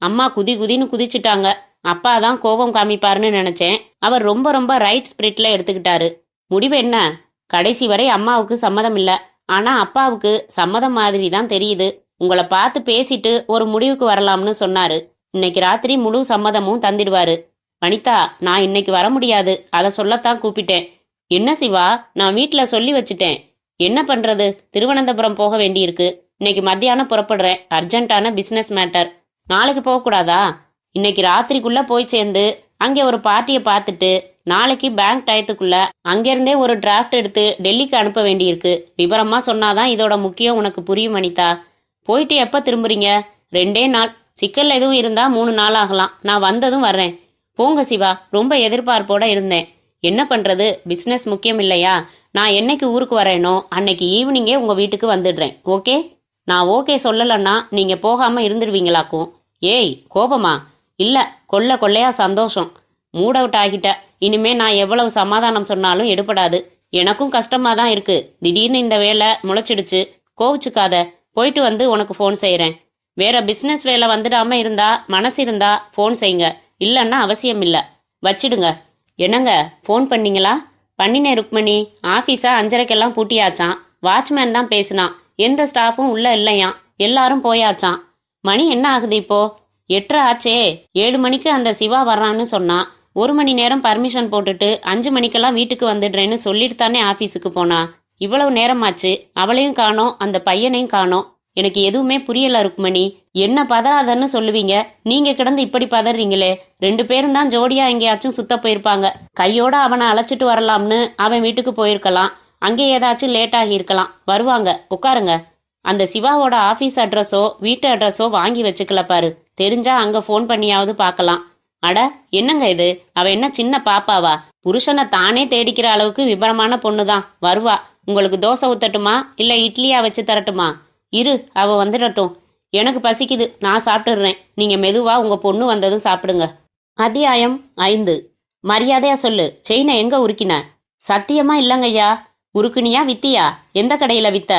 அம்மா குதி குதின்னு குதிச்சுட்டாங்க. அப்பா தான் கோபம் காமிப்பாருன்னு நினைச்சேன். அவர் ரொம்ப ரொம்ப ரைட் ஸ்பிரிட்ல எடுத்துக்கிட்டாரு. முடிவு என்ன? கடைசி வரை அம்மாவுக்கு சம்மதம் இல்ல. ஆனா அப்பாவுக்கு சம்மதம் மாதிரி தான் தெரியுது. உங்களை பார்த்து பேசிட்டு ஒரு முடிவுக்கு வரலாம்னு சொன்னாரு. இன்னைக்கு ராத்திரி முழு சம்மதமும் தந்திடுவாரு. வனிதா, நான் இன்னைக்கு வர முடியாது. அதை சொல்லத்தான் கூப்பிட்டேன். என்ன சிவா, நான் வீட்ல சொல்லி வச்சுட்டேன். என்ன பண்றது, திருவனந்தபுரம் போக வேண்டியிருக்கு. இன்னைக்கு மத்தியானம் புறப்படுறேன். அர்ஜென்ட்டான பிசினஸ் மேட்டர். நாளைக்கு போகக்கூடாதா? இன்னைக்கு ராத்திரிக்குள்ள போய் சேர்ந்து அங்கே ஒரு பார்ட்டியை பார்த்துட்டு நாளைக்கு பேங்க் டயத்துக்குள்ள அங்கிருந்தே ஒரு டிராஃப்ட் எடுத்து டெல்லிக்கு அனுப்ப வேண்டியிருக்கு. விவரமா சொன்னாதான் இதோட முக்கியம் உனக்கு புரியும் வனிதா. போயிட்டு எப்ப திரும்புறீங்க? 2 நாள். சிக்கல் எதுவும் இருந்தா 3 நாள் ஆகலாம். நான் வந்ததும் வர்றேன். போங்க சிவா, ரொம்ப எதிர்பார்ப்போட இருந்தேன். என்ன பண்றது, பிசினஸ் முக்கியம் இல்லையா? நான் என்னைக்கு ஊருக்கு வரேனோ அன்னைக்கு ஈவினிங்கே உங்க வீட்டுக்கு வந்துடுறேன். ஓகே? நான் ஓகே சொல்லலன்னா நீங்க போகாம இருந்துடுவீங்களாக்கும். ஏய், கோபமா? இல்ல, கொள்ளையா சந்தோஷம். மூட் அவுட் ஆகிட்ட. இனிமே நான் எவ்வளவு சமாதானம் சொன்னாலும் எடுபடாது. எனக்கும் கஷ்டமா தான் இருக்கு. திடீர்னு இந்த வேலை முளைச்சிடுச்சு. கோவிச்சுக்காத. போயிட்டு வந்து உனக்கு ஃபோன் செய்யறேன். வேற பிசினஸ் வேலை வந்துடாம இருந்தா, மனசு இருந்தா ஃபோன் செய்யுங்க. இல்லன்னா அவசியம் இல்ல. வச்சிடுங்க. என்னங்க ஃபோன் பண்ணீங்களா? பண்ணினேன் ருக்மணி. ஆஃபீஸை 5:30க்கெல்லாம் பூட்டியாச்சான். வாட்ச்மேன் தான் பேசினான். எந்த ஸ்டாஃபும் உள்ள இல்லையாம். எல்லாரும் போயாச்சான். மணி என்ன ஆகுது இப்போ? 8:30 ஆச்சே. 7 மணிக்கு அந்த சிவா வர்றான்னு சொன்னான். 1 மணி நேரம் பர்மிஷன் போட்டுட்டு 5 மணிக்கெல்லாம் வீட்டுக்கு வந்துடுறேன்னு சொல்லிட்டு தானே ஆஃபீஸுக்கு போனா. இவ்வளவு நேரமாச்சு. அவளையும் காணோம், அந்த பையனையும் காணோம். எனக்கு எதுவுமே புரியல ருக்மணி. என்ன பதறாதன்னு சொல்லுவீங்க, நீங்க கிடந்து இப்படி பதறீங்களே. 2 பேரும் தான் ஜோடியா எங்கேயாச்சும் சுத்த போயிருப்பாங்க. கையோட அவனை அழைச்சிட்டு வரலாம்னு அவன் வீட்டுக்கு போயிருக்கலாம். அங்கே ஏதாச்சும் லேட் ஆகி இருக்கலாம். வருவாங்க, உட்காருங்க. அந்த சிவாவோட ஆஃபீஸ் அட்ரஸோ வீட்டு அட்ரஸோ வாங்கி வச்சுக்கல பாரு. தெரிஞ்சா அங்க ஃபோன் பண்ணியாவது பார்க்கலாம். அட என்னங்க இது? அவ என்ன சின்ன பாப்பாவா? புருஷனை தானே தேடிக்கிற அளவுக்கு விபரமான பொண்ணுதான். வருவா. உங்களுக்கு தோசை ஊத்தட்டுமா இல்ல இட்லியா வச்சு தரட்டுமா? இரு, அவ வந்துடட்டும். எனக்கு பசிக்குது, நான் சாப்பிட்டுடுறேன். நீங்க மெதுவா உங்க பொண்ணு வந்ததும் சாப்பிடுங்க. அத்தியாயம் 5. மரியாதையா சொல்லு, செயினை எங்க உருக்கின? சத்தியமா இல்லங்கய்யா. உருக்குனியா வித்தியா? எந்த கடையில வித்த?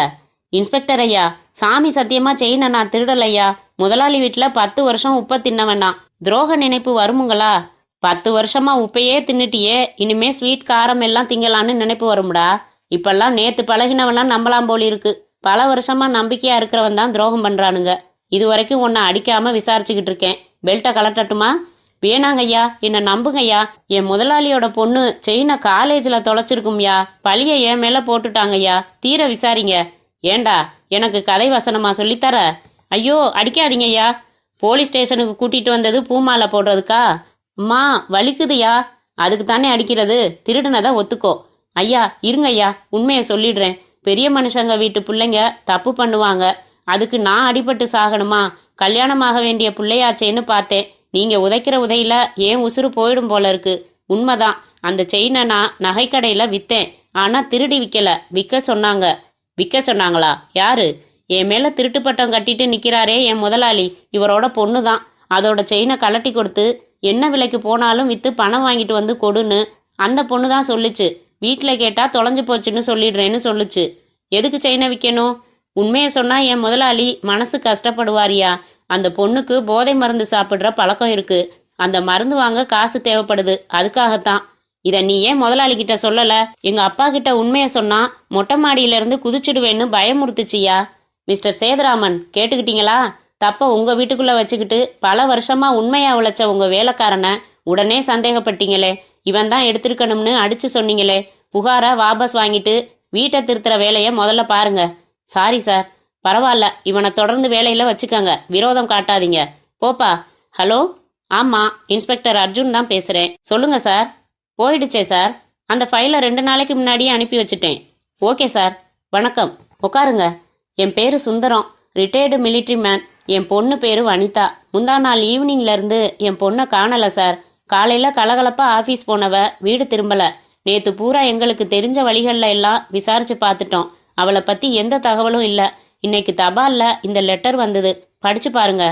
இன்ஸ்பெக்டர் ஐயா, சாமி சத்தியமா செயினை நான் திருடலையா. முதலாளி வீட்டுல 10 வருஷம் உப்பை தின்னவனா. துரோக நினைப்பு வருமுங்களா? 10 வருஷமா உப்பையே தின்னுட்டியே, இனிமே ஸ்வீட் காரம் எல்லாம் திங்கலான்னு நினைப்பு வரும்டா. இப்பெல்லாம் நேத்து பழகினவனா நம்பலாம் போலி இருக்கு. பல வருஷமா நம்பிக்கையா இருக்கிறவன் தான் துரோகம் பண்றானுங்க. இது வரைக்கும் உன்னை அடிக்காம விசாரிச்சுக்கிட்டு இருக்கேன். பெல்ட்டை கலட்டட்டுமா? வேணாங்கய்யா, என்னை நம்புங்கய்யா. என் முதலாளியோட பொண்ணு செயினை காலேஜில் தொலைச்சிருக்கும்யா. பழிய என் மேல போட்டுட்டாங்கய்யா. தீர விசாரிங்க. ஏண்டா எனக்கு கதை வசனமா சொல்லித்தர? ஐயோ அடிக்காதீங்கய்யா. போலீஸ் ஸ்டேஷனுக்கு கூட்டிட்டு வந்தது பூமாலை போடுறதுக்கா? அம்மா வலிக்குதுயா. அதுக்கு தானே அடிக்கிறது. திருடுனதை ஒத்துக்கோ. ஐயா இருங்கய்யா, உண்மையை சொல்லிடுறேன். பெரிய மனுஷங்க வீட்டு பிள்ளைங்க தப்பு பண்ணுவாங்க. அதுக்கு நான் அடிபட்டு சாகணுமா? கல்யாணமாக வேண்டிய பிள்ளையாச்சேன்னு பார்த்தேன். நீங்க உதைக்கிற உதையில ஏன் உசுறு போயிடும் போல இருக்கு. உண்மைதான், அந்த செயினை நான் நகைக்கடையில வித்தேன். ஆனா திருடி விக்கல. விற்க சொன்னாங்க. விற்க சொன்னாங்களா? யாரு? என் மேல திருட்டு பட்டம் கட்டிட்டு நிக்கிறாரே என் முதலாளி, இவரோட பொண்ணு தான். அதோட செயினை கலட்டி கொடுத்து என்ன விலைக்கு போனாலும் வித்து பணம் வாங்கிட்டு வந்து கொடுன்னு அந்த பொண்ணு தான் சொல்லுச்சு. வீட்டில் கேட்டா தொலைஞ்சு போச்சுன்னு சொல்லிடுறேன்னு சொல்லுச்சு. எதுக்கு செயினை விற்கணும்? உண்மையை சொன்னா என் முதலாளி மனசு கஷ்டப்படுவாரியா. அந்த பொண்ணுக்கு போதை மருந்து சாப்பிட்ற பழக்கம் இருக்கு. அந்த மருந்து வாங்க காசு தேவைப்படுது. அதுக்காகத்தான். இதை நீ ஏன் முதலாளி கிட்ட சொல்லல? எங்க அப்பா கிட்ட உண்மையை சொன்னா மொட்டை மாடியில இருந்து குதிச்சுடுவேன்னு பயமுறுத்துச்சியா. மிஸ்டர் சேதுராமன், கேட்டுக்கிட்டீங்களா? தப்ப உங்க வீட்டுக்குள்ள வச்சுக்கிட்டு பல வருஷமா உண்மையா உழைச்ச உங்க வேலைக்காரனை உடனே சந்தேகப்பட்டீங்களே. இவன் தான் எடுத்திருக்கணும்னு அடிச்சு சொன்னீங்களே. புகாரை வாபஸ் வாங்கிட்டு வீட்டை திருத்துற வேலையை முதல்ல பாருங்க. Sorry sir. பரவாயில்ல, இவனை தொடர்ந்து வேலையில வச்சுக்கோங்க. விரோதம் காட்டாதீங்க. போப்பா. ஹலோ, ஆமா, இன்ஸ்பெக்டர் அர்ஜுன் தான் பேசுறேன். சொல்லுங்க சார். போயிடுச்சே சார். அந்த ஃபைலை 2 நாளைக்கு முன்னாடியே அனுப்பி வச்சுட்டேன். Okay sir. வணக்கம், உட்காருங்க. என் பேரு சுந்தரம், ரிட்டையர்டு மிலிட்ரி மேன். என் பொண்ணு பேரு வனிதா. முந்தா நாள் ஈவினிங்ல இருந்து என் பொண்ணை காணல சார். காலையில கலகலப்பா ஆஃபீஸ் போனவ வீடு திரும்பல. நேத்து பூரா எங்களுக்கு தெரிஞ்ச வழிகள்ல எல்லாம் விசாரிச்சு பார்த்துட்டோம். அவளை பத்தி எந்த தகவலும் இல்ல. இன்னைக்கு தபால்ல இந்த லெட்டர் வந்தது, படிச்சு பாருங்க.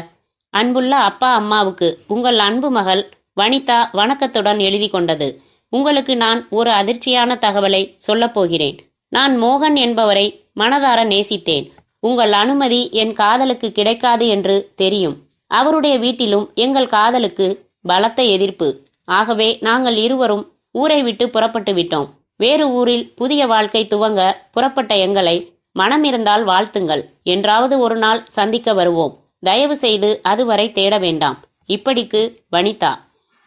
அன்புள்ள அப்பா அம்மாவுக்கு உங்கள் அன்பு மகள் வனிதா வணக்கத்துடன் எழுதி கொண்டது. உங்களுக்கு நான் ஒரு அதிர்ச்சியான தகவலை சொல்லப் போகிறேன். நான் மோகன் என்பவரை மனதார நேசித்தேன். உங்கள் அனுமதி என் காதலுக்கு கிடைக்காது என்று தெரியும். அவருடைய வீட்டிலும் எங்கள் காதலுக்கு பலத்த எதிர்ப்பு. ஆகவே நாங்கள் இருவரும் ஊரை விட்டு புறப்பட்டு விட்டோம். வேறு ஊரில் புதிய வாழ்க்கை துவங்க புறப்பட்ட எங்களை மனம் இருந்தால் வாழ்த்துங்கள். என்றாவது ஒரு நாள் சந்திக்க வருவோம். தயவு செய்து அதுவரை தேட வேண்டாம். இப்படிக்கு வனிதா.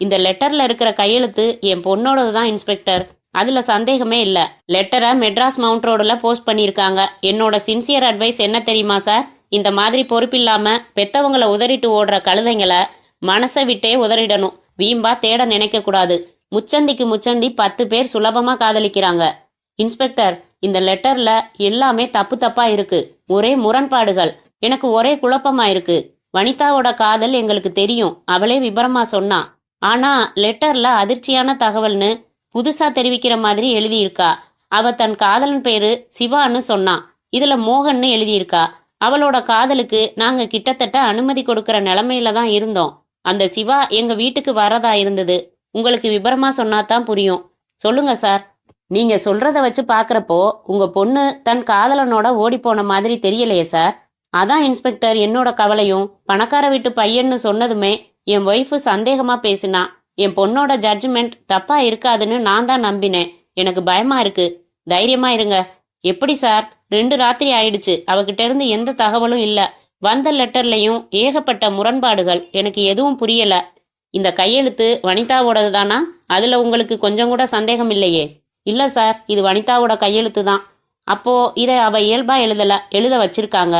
இந்த லெட்டர்ல இருக்கிற கையெழுத்து என் பொண்ணோடது தான் இன்ஸ்பெக்டர். அதுல சந்தேகமே இல்ல. லெட்டரை மெட்ராஸ் மவுண்ட் ரோடுல போஸ்ட் பண்ணிருக்காங்க. என்னோட சின்சியர் அட்வைஸ் என்ன தெரியுமா சார்? இந்த மாதிரி பொறுப்பில்லாம பெத்தவங்களை உதறிட்டு ஓடுற கழுதைங்களை மனசை விட்டே உதறிடணும். வீம்பா தேட நினைக்க கூடாது. முச்சந்திக்கு முச்சந்தி 10 பேர் சுலபமா காதலிக்கிறாங்க. இன்ஸ்பெக்டர், இந்த லெட்டர்ல எல்லாமே தப்பு தப்பா இருக்கு. ஒரே முரண்பாடுகள். எனக்கு ஒரே குழப்பமா இருக்கு. வனிதாவோட காதல் எங்களுக்கு தெரியும், அவளே விபரமா சொன்னா. ஆனா லெட்டர்ல அதிர்ச்சியான தகவல்னு புதுசா தெரிவிக்கிற மாதிரி எழுதியிருக்கா. அவ தன் காதலன் பேரு சிவான்னு சொன்னா. இதுல மோகன்னு எழுதியிருக்கா. அவளோட காதலுக்கு நாங்க கிட்டத்தட்ட அனுமதி கொடுக்கற நிலைமையில தான் இருந்தோம். அந்த சிவா எங்க வீட்டுக்கு வரதா இருந்தது. உங்களுக்கு விபரமா சொன்னாதான் புரியும். சொல்லுங்க சார். நீங்க சொல்றத வச்சு பாக்குறப்போ உங்க பொண்ணு தன் காதலனோட ஓடி போன மாதிரி தெரியலையே சார். அதான் இன்ஸ்பெக்டர் என்னோட கவலையும். பணக்கார வீட்டு பையன்னு சொன்னதுமே என் ஒய்ஃபு சந்தேகமா பேசினா. என் பொண்ணோட ஜட்ஜ்மெண்ட் தப்பா இருக்காதுன்னு நான் தான் நம்பினேன். எனக்கு பயமா இருக்கு. தைரியமா இருங்க. எப்படி சார்? 2 ராத்திரி ஆயிடுச்சு. அவகிட்ட இருந்து எந்த தகவலும் இல்ல. வந்த லெட்டர்லயும் ஏகப்பட்ட முரண்பாடுகள். எனக்கு எதுவும் புரியல. இந்த கையெழுத்து வனிதாவோடது தானா? அதுல உங்களுக்கு கொஞ்சம் கூட சந்தேகம் இல்லையே? இல்ல சார், இது வனிதாவோட கையெழுத்து தான். அப்போ இதை அவ இயல்பா எழுத வச்சிருக்காங்க.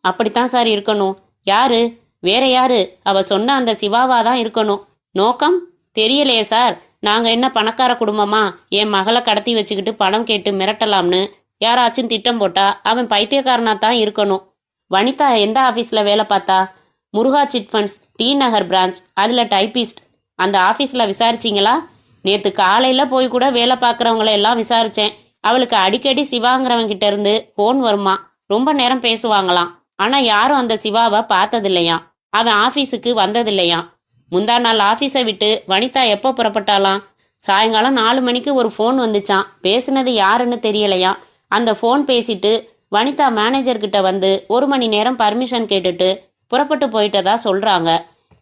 அப்படித்தான் சார் இருக்கணும். யாரு? வேற யாரு? அவ சொன்ன அந்த சிவாவா தான் இருக்கணும். நோக்கம் தெரியலையே சார். நாங்க என்ன பணக்கார குடும்பமா? என் மகளை கடத்தி வச்சுக்கிட்டு பணம் கேட்டு மிரட்டலாம்னு யாராச்சும் திட்டம் போட்டா அவன் பைத்தியக்காரனா தான் இருக்கணும். வனிதா எந்த ஆபீஸ்ல வேலை பார்த்தா? முருகா சிட் ஃபண்ட்ஸ், டி நகர் பிரான்ச். அதுல டைபிஸ்ட். அந்த ஆபீஸ்ல விசாரிச்சிங்களா? நேத்து காலையில போய் கூட வேலை பார்க்கறவங்கள எல்லாம் விசாரிச்சேன். அவளுக்கு அடிக்கடி சிவாங்கிறவங்கிட்ட இருந்து போன் வருமா. ரொம்ப நேரம் பேசுவாங்களாம். ஆனா யாரும் அந்த சிவாவை பார்த்ததில்லையாம். அவன் ஆபீஸுக்கு வந்ததில்லையாம். முந்தா நாள் ஆபீஸை விட்டு வனிதா எப்போ புறப்பட்டாலாம்? சாயங்காலம் 4 மணிக்கு ஒரு ஃபோன் வந்துச்சான். பேசுனது யாருன்னு தெரியலையாம். அந்த ஃபோன் பேசிட்டு வனிதா மேனேஜர் கிட்ட வந்து 1 மணி நேரம் பர்மிஷன் கேட்டுட்டு புறப்பட்டு போயிட்டதா சொல்றாங்க.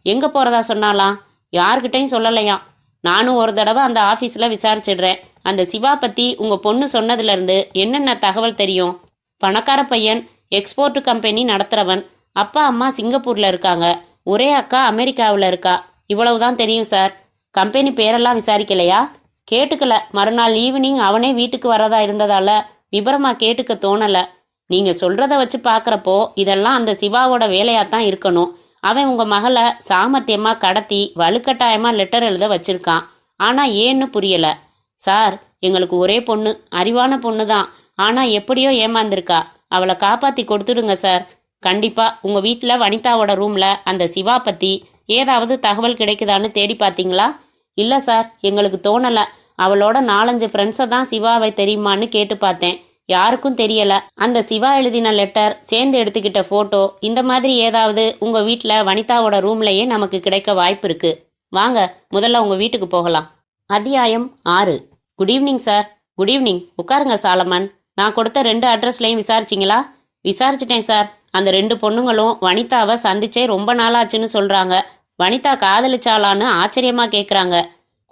எங்க போறதா சொன்னாலாம்? யார்கிட்டையும் சொல்லலையாம். நானும் ஒரு தடவை அந்த ஆபீஸ்ல விசாரிச்சிடுறேன். அந்த சிவா பத்தி உங்க பொண்ணு சொன்னதுல இருந்து என்னென்ன தகவல் தெரியும்? பணக்கார பையன், எக்ஸ்போர்ட் கம்பெனி நடத்துறவன். அப்பா அம்மா சிங்கப்பூர்ல இருக்காங்க. ஒரே அக்கா அமெரிக்காவில் இருக்கா. இவ்வளவுதான் தெரியும் சார். கம்பெனி பேரெல்லாம் விசாரிக்கலையா? கேட்டுக்கல. மறுநாள் ஈவினிங் அவனே வீட்டுக்கு வரதா இருந்ததால விபரமா கேட்டுக்க தோணல. நீங்க சொல்றத வச்சு பாக்குறப்போ இதெல்லாம் அந்த சிவாவோட வேலையாத்தான் இருக்கணும். அவன் உங்க மகளை சாமர்த்தியமா கடத்தி வலுக்கட்டாயமா லெட்டர் எழுத வச்சிருக்கான். ஆனா ஏன்னு புரியல சார். எங்களுக்கு ஒரே பொண்ணு, அறிவான பொண்ணு தான். ஆனா எப்படியோ ஏமாந்திருக்கா. அவளை காப்பாத்தி கொடுத்துடுங்க சார். கண்டிப்பா. உங்க வீட்டுல வனிதாவோட ரூம்ல அந்த சிவா பத்தி ஏதாவது தகவல் கிடைக்குதான்னு தேடி பார்த்தீங்களா? இல்ல சார், எங்களுக்கு தோணல. அவளோட 4-5 ஃப்ரெண்ட்ஸை தான் சிவாவை தெரியுமான்னு கேட்டு பார்த்தேன். யாருக்கும் தெரியல. அந்த சிவா எழுதின லெட்டர், சேர்ந்து எடுத்துக்கிட்ட போட்டோ, இந்த மாதிரி ஏதாவது உங்க வீட்டுல வனிதாவோட ரூம்லயே நமக்கு கிடைக்க வாய்ப்பு இருக்கு. வாங்க முதல்ல உங்க வீட்டுக்கு போகலாம். அத்தியாயம் 6. Good evening sir. Good evening. உட்காருங்க சாலமன். நான் கொடுத்த 2 அட்ரஸ்லையும் விசாரிச்சிங்களா? விசாரிச்சிட்டேன் சார். அந்த 2 பொண்ணுங்களும் வனிதாவை சந்திச்சே ரொம்ப நாளாச்சுன்னு சொல்றாங்க. வனிதா காதலிச்சாலான்னு ஆச்சரியமா கேக்குறாங்க.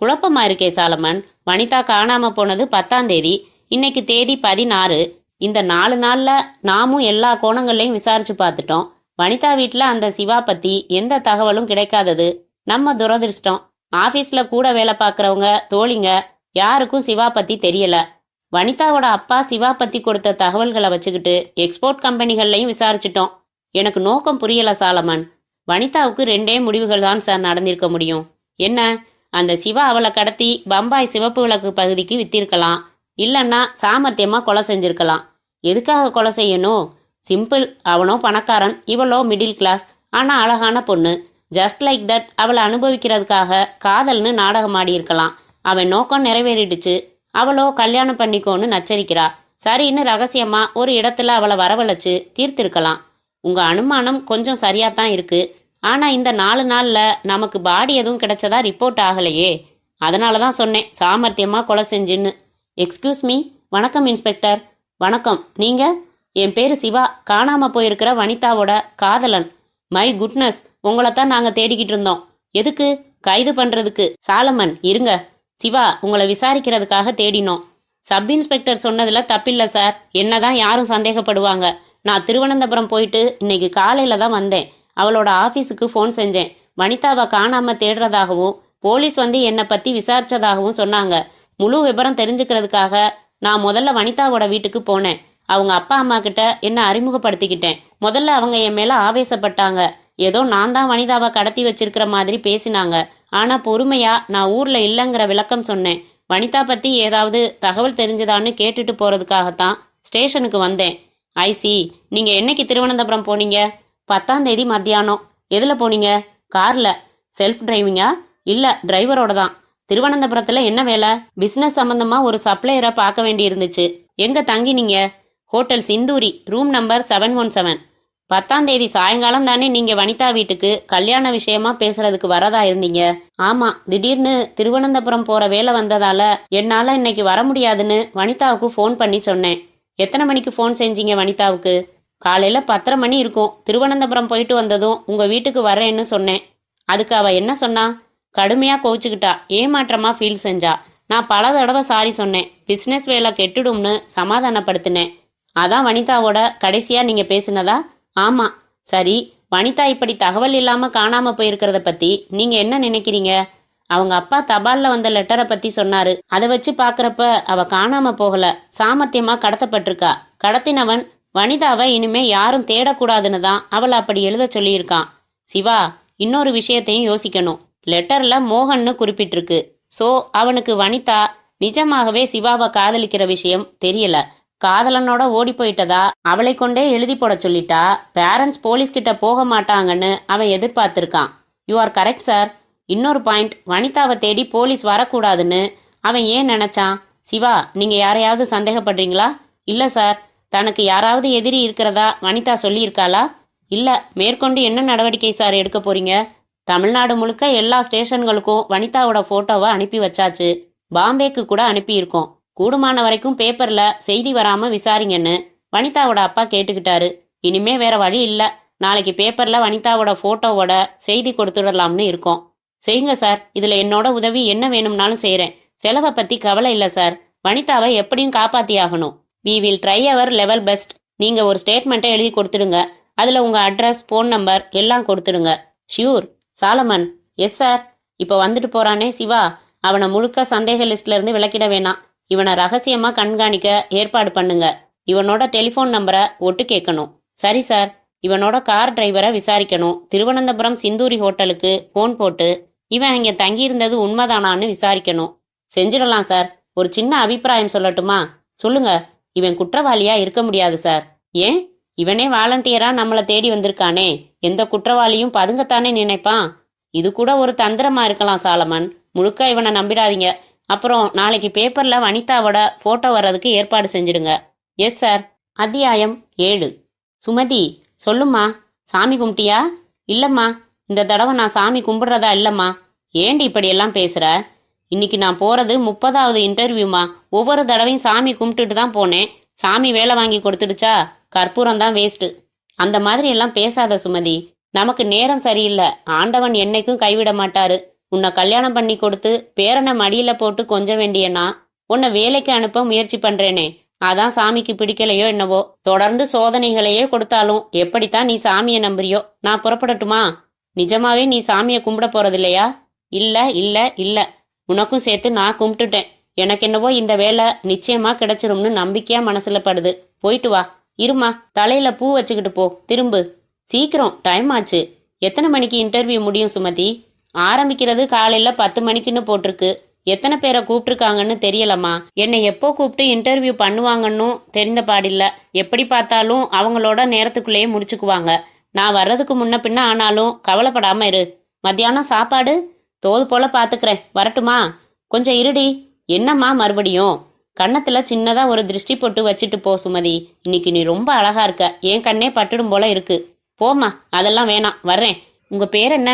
குழப்பமா இருக்கே சாலமன். வனிதா காணாம போனது 10ஆம் தேதி. இன்னைக்கு தேதி 16. இந்த 4 நாள்ல நாமும் எல்லா கோணங்கள்லையும் விசாரிச்சு பார்த்துட்டோம். வனிதா வீட்டுல அந்த சிவா பத்தி எந்த தகவலும் கிடைக்காதது நம்ம துரதிருஷ்டம். ஆபீஸ்ல கூட வேலை பார்க்கறவங்க, தோழிங்க யாருக்கும் சிவா பத்தி தெரியல. வனிதாவோட அப்பா சிவா பத்தி கொடுத்த தகவல்களை வச்சுக்கிட்டு எக்ஸ்போர்ட் கம்பெனிகள்லையும் விசாரிச்சிட்டோம். எனக்கு நோக்கம் புரியல சாலமன். வனிதாவுக்கு 2 முடிவுகள் தான் சார் நடந்திருக்க முடியும். என்ன? அந்த சிவா அவளை கடத்தி பம்பாய் சிவப்பு விளக்கு பகுதிக்கு வித்திருக்கலாம். இல்லைன்னா சாமர்த்தியமா கொலை செஞ்சிருக்கலாம். எதுக்காக கொலை செய்யணும்? சிம்பிள். அவனோ பணக்காரன், இவளோ மிடில் கிளாஸ். ஆனா அழகான பொண்ணு. ஜஸ்ட் லைக் தட் அவளை அனுபவிக்கிறதுக்காக காதல்னு நாடகம் ஆடி இருக்கலாம். அவன் நோக்கம் நிறைவேறிடுச்சு. அவளோ கல்யாணம் பண்ணிக்கோன்னு நச்சரிக்கிறா. சரின்னு ரகசியமா ஒரு இடத்துல அவளை வரவழைச்சு தீர்த்திருக்கலாம். உங்க அனுமானம் கொஞ்சம் சரியாத்தான் இருக்கு. ஆனா இந்த 4 நாள்ல நமக்கு பாடி எதுவும் கிடைச்சதா ரிப்போர்ட் ஆகலையே. அதனாலதான் சொன்னேன் சாமர்த்தியமா கொலை செஞ்சுன்னு. Excuse me. வணக்கம் இன்ஸ்பெக்டர். வணக்கம். நீங்க? என் பேரு சிவா. காணாம போயிருக்கிற வனிதாவோட காதலன். மை குட்னஸ், உங்களைத்தான் நாங்க தேடிக்கிட்டு இருந்தோம். எதுக்கு? கைது பண்றதுக்கு. சாலமன் இருங்க. சிவா, உங்களை விசாரிக்கிறதுக்காக தேடினோம். சப் இன்ஸ்பெக்டர் சொன்னதுல தப்பில்லை சார். என்னதான் யாரும் சந்தேகப்படுவாங்க. நான் திருவனந்தபுரம் போயிட்டு இன்னைக்கு காலையில தான் வந்தேன். அவளோட ஆபீஸுக்கு ஃபோன் செஞ்சேன். வனிதாவை காணாம தேடுறதாகவும் போலீஸ் வந்து என்னை பத்தி விசாரிச்சதாகவும் சொன்னாங்க. முழு விபரம் தெரிஞ்சுக்கிறதுக்காக நான் முதல்ல வனிதாவோட வீட்டுக்கு போனேன். அவங்க அப்பா அம்மா கிட்ட என்ன அறிமுகப்படுத்திக்கிட்டேன். முதல்ல அவங்க என் மேல ஆவேசப்பட்டாங்க. ஏதோ நான் தான் வனிதாவை கடத்தி வச்சிருக்கிற மாதிரி பேசினாங்க. ஆனா பொறுமையா நான் ஊர்ல இல்லைங்கிற விளக்கம் சொன்னேன். வனிதா பத்தி ஏதாவது தகவல் தெரிஞ்சுதான்னு கேட்டுட்டு போறதுக்காகத்தான் ஸ்டேஷனுக்கு வந்தேன். ஐசி, நீங்க என்னைக்கு திருவனந்தபுரம் போனீங்க? 10ஆம் தேதி மத்தியானம். எதுல போனீங்க? கார்ல. செல்ஃப் டிரைவிங்கா? இல்ல, டிரைவரோட தான். திருவனந்தபுரத்துல என்ன வேலை? பிசினஸ் சம்பந்தமா ஒரு சப்ளையரை பார்க்க வேண்டி இருந்துச்சு. எங்க தங்கினீங்க? Hotel Sindhuri, room number 717. 10ஆம் தேதி சாயங்காலம் தானே நீங்க வனிதா வீட்டுக்கு கல்யாண விஷயமா பேசுறதுக்கு வரதா இருந்தீங்க? ஆமா, திடீர்னு திருவனந்தபுரம் போற வேலை வந்ததால என்னால இன்னைக்கு வர முடியாதுன்னு வனிதாவுக்கு ஃபோன் பண்ணி சொன்னேன். எத்தனை மணிக்கு ஃபோன் செஞ்சீங்க வனிதாவுக்கு? காலையில 10:30 மணி இருக்கும். திருவனந்தபுரம் போயிட்டு வந்ததும் உங்க வீட்டுக்கு வரேன்னு சொன்னேன். அதுக்கு அவ என்ன சொன்னா? கடுமையா கோவிச்சுக்கிட்டா, ஏமாற்றமா ஃபீல் செஞ்சா. நான் பல தடவை சாரி சொன்னேன், பிசினஸ் வேலை கெட்டுடும்னு சமாதானப்படுத்தினேன். அதான் வனிதாவோட கடைசியா நீங்க பேசுனதா? ஆமா. சரி, வனிதா இப்படி தகவல் இல்லாம காணாம போயிருக்கிறத பத்தி நீங்க என்ன நினைக்கிறீங்க? அவங்க அப்பா தபால்ல வந்த லெட்டரை பத்தி சொன்னாரு. அதை வச்சு பாக்குறப்ப அவ காணாம போகல, சாமர்த்தியமா கடத்தப்பட்டிருக்கா. கடத்தினவன் வனிதாவை இனிமே யாரும் தேடக்கூடாதுன்னு தான் அவளை அப்படி எழுத சொல்லியிருக்கான். சிவா, இன்னொரு விஷயத்தையும் யோசிக்கணும். லெட்டர்ல மோகன்னு குறிப்பிட்டிருக்கு. சோ அவனுக்கு வனிதா நிஜமாகவே சிவாவை காதலிக்கிற விஷயம் தெரியல. காதலனோட ஓடி போயிட்டதா அவளை கொண்டே எழுதி போட சொல்லிட்டா பேரண்ட்ஸ் போலீஸ் கிட்ட போக மாட்டாங்கன்னு அவன் எதிர்பார்த்திருக்கான். You are correct sir. இன்னொரு பாயிண்ட், வனிதாவை தேடி போலீஸ் வரக்கூடாதுன்னு அவன் ஏன் நினைச்சான்? சிவா, நீங்க யாரையாவது சந்தேகப்படுறீங்களா? இல்ல சார். தனக்கு யாராவது எதிரி இருக்கிறதா வனிதா சொல்லியிருக்காளா? இல்ல. மேற்கொண்டு என்ன நடவடிக்கை சார் எடுக்க போறீங்க? தமிழ்நாடு முழுக்க எல்லா ஸ்டேஷன்களுக்கும் வனிதாவோட போட்டோவை அனுப்பி வச்சாச்சு. பாம்பேக்கு கூட அனுப்பியிருக்கோம். கூடுமான வரைக்கும் பேப்பர்ல செய்தி வராம விசாரிங்கன்னு வனிதாவோட அப்பா கேட்டுக்கிட்டாரு. இனிமே வேற வழி இல்ல. நாளைக்கு பேப்பர்ல வனிதாவோட போட்டோவோட செய்தி கொடுத்துடலாம்னு இருக்கோம். செய்யுங்க சார். இதுல என்னோட உதவி என்ன வேணும்னாலும் செய்யறேன். செலவை பத்தி கவலை இல்ல சார். வனிதாவை எப்படியும் காப்பாத்தி ஆகணும். We will try our level best. நீங்க ஒரு ஸ்டேட்மெண்ட்டை எழுதி கொடுத்துடுங்க. அதுல உங்க அட்ரஸ், போன் நம்பர் எல்லாம் கொடுத்துடுங்க. ஷியூர். சாலமன். Yes sir. இப்போ வந்துட்டு போறானே சிவா, அவனை முழுக்க சந்தேக லிஸ்ட்ல இருந்து விலக்கிட வேணாம். இவனை ரகசியமா கண்காணிக்க ஏற்பாடு பண்ணுங்க. இவனோட டெலிஃபோன் நம்பரை ஒட்டு கேட்கணும். சரி சார். இவனோட கார் டிரைவரை விசாரிக்கணும். திருவனந்தபுரம் சிந்தூரி ஹோட்டலுக்கு போன் போட்டு இவன் இங்க தங்கியிருந்தது உண்மைதானான்னு விசாரிக்கணும். செஞ்சிடலாம் சார். ஒரு சின்ன அபிப்பிராயம் சொல்லட்டுமா? சொல்லுங்க. இவன் குற்றவாளியா இருக்க முடியாது சார். ஏன்? இவனே வாலண்டியரா நம்மளை தேடி வந்திருக்கானே. எந்த குற்றவாளியும் பதுங்கத்தானே நினைப்பான். இது கூட ஒரு தந்திரமா இருக்கலாம் சாலமன். முழுக்க இவனை நம்பிடாதீங்க. அப்புறம் நாளைக்கு பேப்பர்ல வனிதாவோட போட்டோ வர்றதுக்கு ஏற்பாடு செஞ்சிடுங்க. Yes sir. அத்தியாயம் 7. சுமதி, சொல்லுமா. சாமி கும்பிட்டியா? இல்லம்மா, இந்த தடவை நான் சாமி கும்பிடுறதா இல்லம்மா. ஏண்டி இப்படியெல்லாம் பேசுற? இன்னைக்கு நான் போறது 30வது இன்டர்வியூமா. ஒவ்வொரு தடவையும் சாமி கும்பிட்டுட்டு தான் போனேன். சாமி வேலை வாங்கி கொடுத்துடுச்சா? கற்பூரம் தான் வேஸ்ட்டு. அந்த மாதிரி எல்லாம் பேசாத சுமதி. நமக்கு நேரம் சரியில்லை. ஆண்டவன் என்னைக்கும் கைவிட மாட்டாரு. உன்னை கல்யாணம் பண்ணி கொடுத்து பேரனை மடியில போட்டு கொஞ்ச வேண்டியனா உன்னை வேலைக்கு அனுப்ப முயற்சி பண்றேனே, அதான் சாமிக்கு பிடிக்கலையோ என்னவோ. தொடர்ந்து சோதனைகளையே கொடுத்தாலும் எப்படித்தான் நீ சாமியை நம்புறியோ. நான் புறப்படட்டுமா? நிஜமாவே நீ சாமியை கும்பிட போறதில்லையா? இல்ல இல்ல இல்ல. உனக்கும் சேர்த்து நான் கும்பிட்டுட்டேன். எனக்கு என்னவோ இந்த வேலை நிச்சயமா கிடைச்சிரும்னு நம்பிக்கையா மனசுல படுது. போயிட்டு வா. இருமா, தலையில பூ வச்சுக்கிட்டு போ. திரும்பு. சீக்கிரம், டைம் ஆச்சு. எத்தனை மணிக்கு இன்டர்வியூ முடியும் சுமதி? ஆரம்பிக்கிறது காலையில 10 மணிக்குன்னு போட்டிருக்கு. எத்தனை பேரை கூப்பிட்டுருக்காங்கன்னு தெரியலம்மா. என்னை எப்போ கூப்பிட்டு இன்டர்வியூ பண்ணுவாங்கன்னு தெரிந்த பாடில்ல. எப்படி பார்த்தாலும் அவங்களோட நேரத்துக்குள்ளேயே முடிச்சுக்குவாங்க. நான் வர்றதுக்கு முன்ன பின்ன ஆனாலும் கவலைப்படாம இரு. மத்தியானம் சாப்பாடு தோது போல பாத்துக்கிறேன். வரட்டுமா? கொஞ்சம் இருடி. என்னம்மா மறுபடியும்? கன்னத்துல சின்னதா ஒரு திருஷ்டி போட்டு வச்சுட்டு போ சுமதி. இன்னைக்கு நீ ரொம்ப அழகா இருக்க. என் கண்ணே பட்டுடும் போல இருக்கு. போம்மா, அதெல்லாம் வேணாம், வர்றேன். உங்க பேர் என்ன?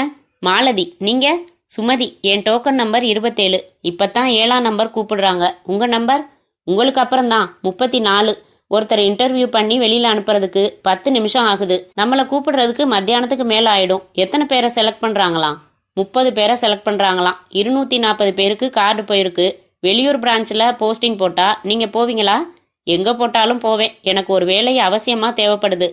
மாலதி. நீங்க? சுமதி. என் டோக்கன் நம்பர் 27. இப்பத்தான் 7ஆம் நம்பர் கூப்பிடுறாங்க. உங்க நம்பர்? உங்களுக்கு அப்புறம்தான் 34. ஒருத்தர் இன்டர்வியூ பண்ணி வெளியில அனுப்புறதுக்கு 10 நிமிஷம் ஆகுது. நம்மளை கூப்பிடுறதுக்கு மத்தியானத்துக்கு மேல ஆயிடும். எத்தனை பேரை செலக்ட் பண்றாங்களாம்? 30 பேரை செலக்ட் பண்றாங்களாம். 240 பேருக்கு கார்டு போயிருக்கு. வெளியூர் பிரான்ச்சில் போஸ்டிங் போட்டா நீங்க போவீங்களா? எங்க போட்டாலும் போவேன். எனக்கு ஒரு வேலை அவசியமா தேவைப்படுது.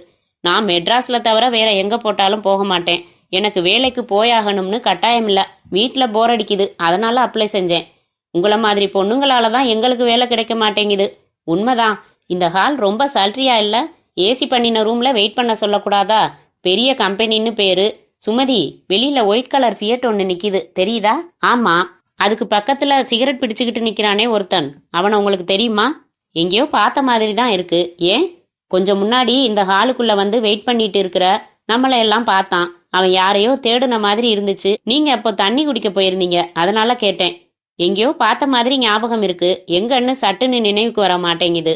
நான் மெட்ராஸ்ல தவிர வேற எங்க போட்டாலும் போக மாட்டேன். எனக்கு வேலைக்கு போயாகணும்னு கட்டாயம் இல்லை. வீட்டில் போர் அடிக்குது, அதனால அப்ளை செஞ்சேன். உங்களை மாதிரி பொண்ணுங்களால தான் எங்களுக்கு வேலை கிடைக்க மாட்டேங்குது. உண்மைதான். இந்த ஹால் ரொம்ப சல்ட்ரியா இல்லை? ஏசி பண்ணின ரூம்ல வெயிட் பண்ண சொல்லக்கூடாதா? பெரிய கம்பெனின்னு பேரு. சுமதி, வெளியில ஒயிட் கலர் ஃபியட் ஒன்று நிக்குது, தெரியுதா? ஆமா. அதுக்கு பக்கத்துல சிகரெட் பிடிச்சுக்கிட்டு நிக்கிறானே ஒருத்தன், அவனை உங்களுக்கு தெரியுமா? எங்கேயோ பார்த்த மாதிரி தான் இருக்கு. ஏன்? கொஞ்சம் முன்னாடி இந்த ஹாலுக்குள்ள வந்து வெயிட் பண்ணிட்டு இருக்கிற நம்மளை எல்லாம் பார்த்தான். அவன் யாரையோ தேடுன மாதிரி இருந்துச்சு. நீங்க அப்போ தண்ணி குடிக்க போயிருந்தீங்க, அதனால கேட்டேன். எங்கேயோ பார்த்த மாதிரி ஞாபகம் இருக்கு. எங்கன்னு சட்டுன்னு நினைவுக்கு வர மாட்டேங்குது.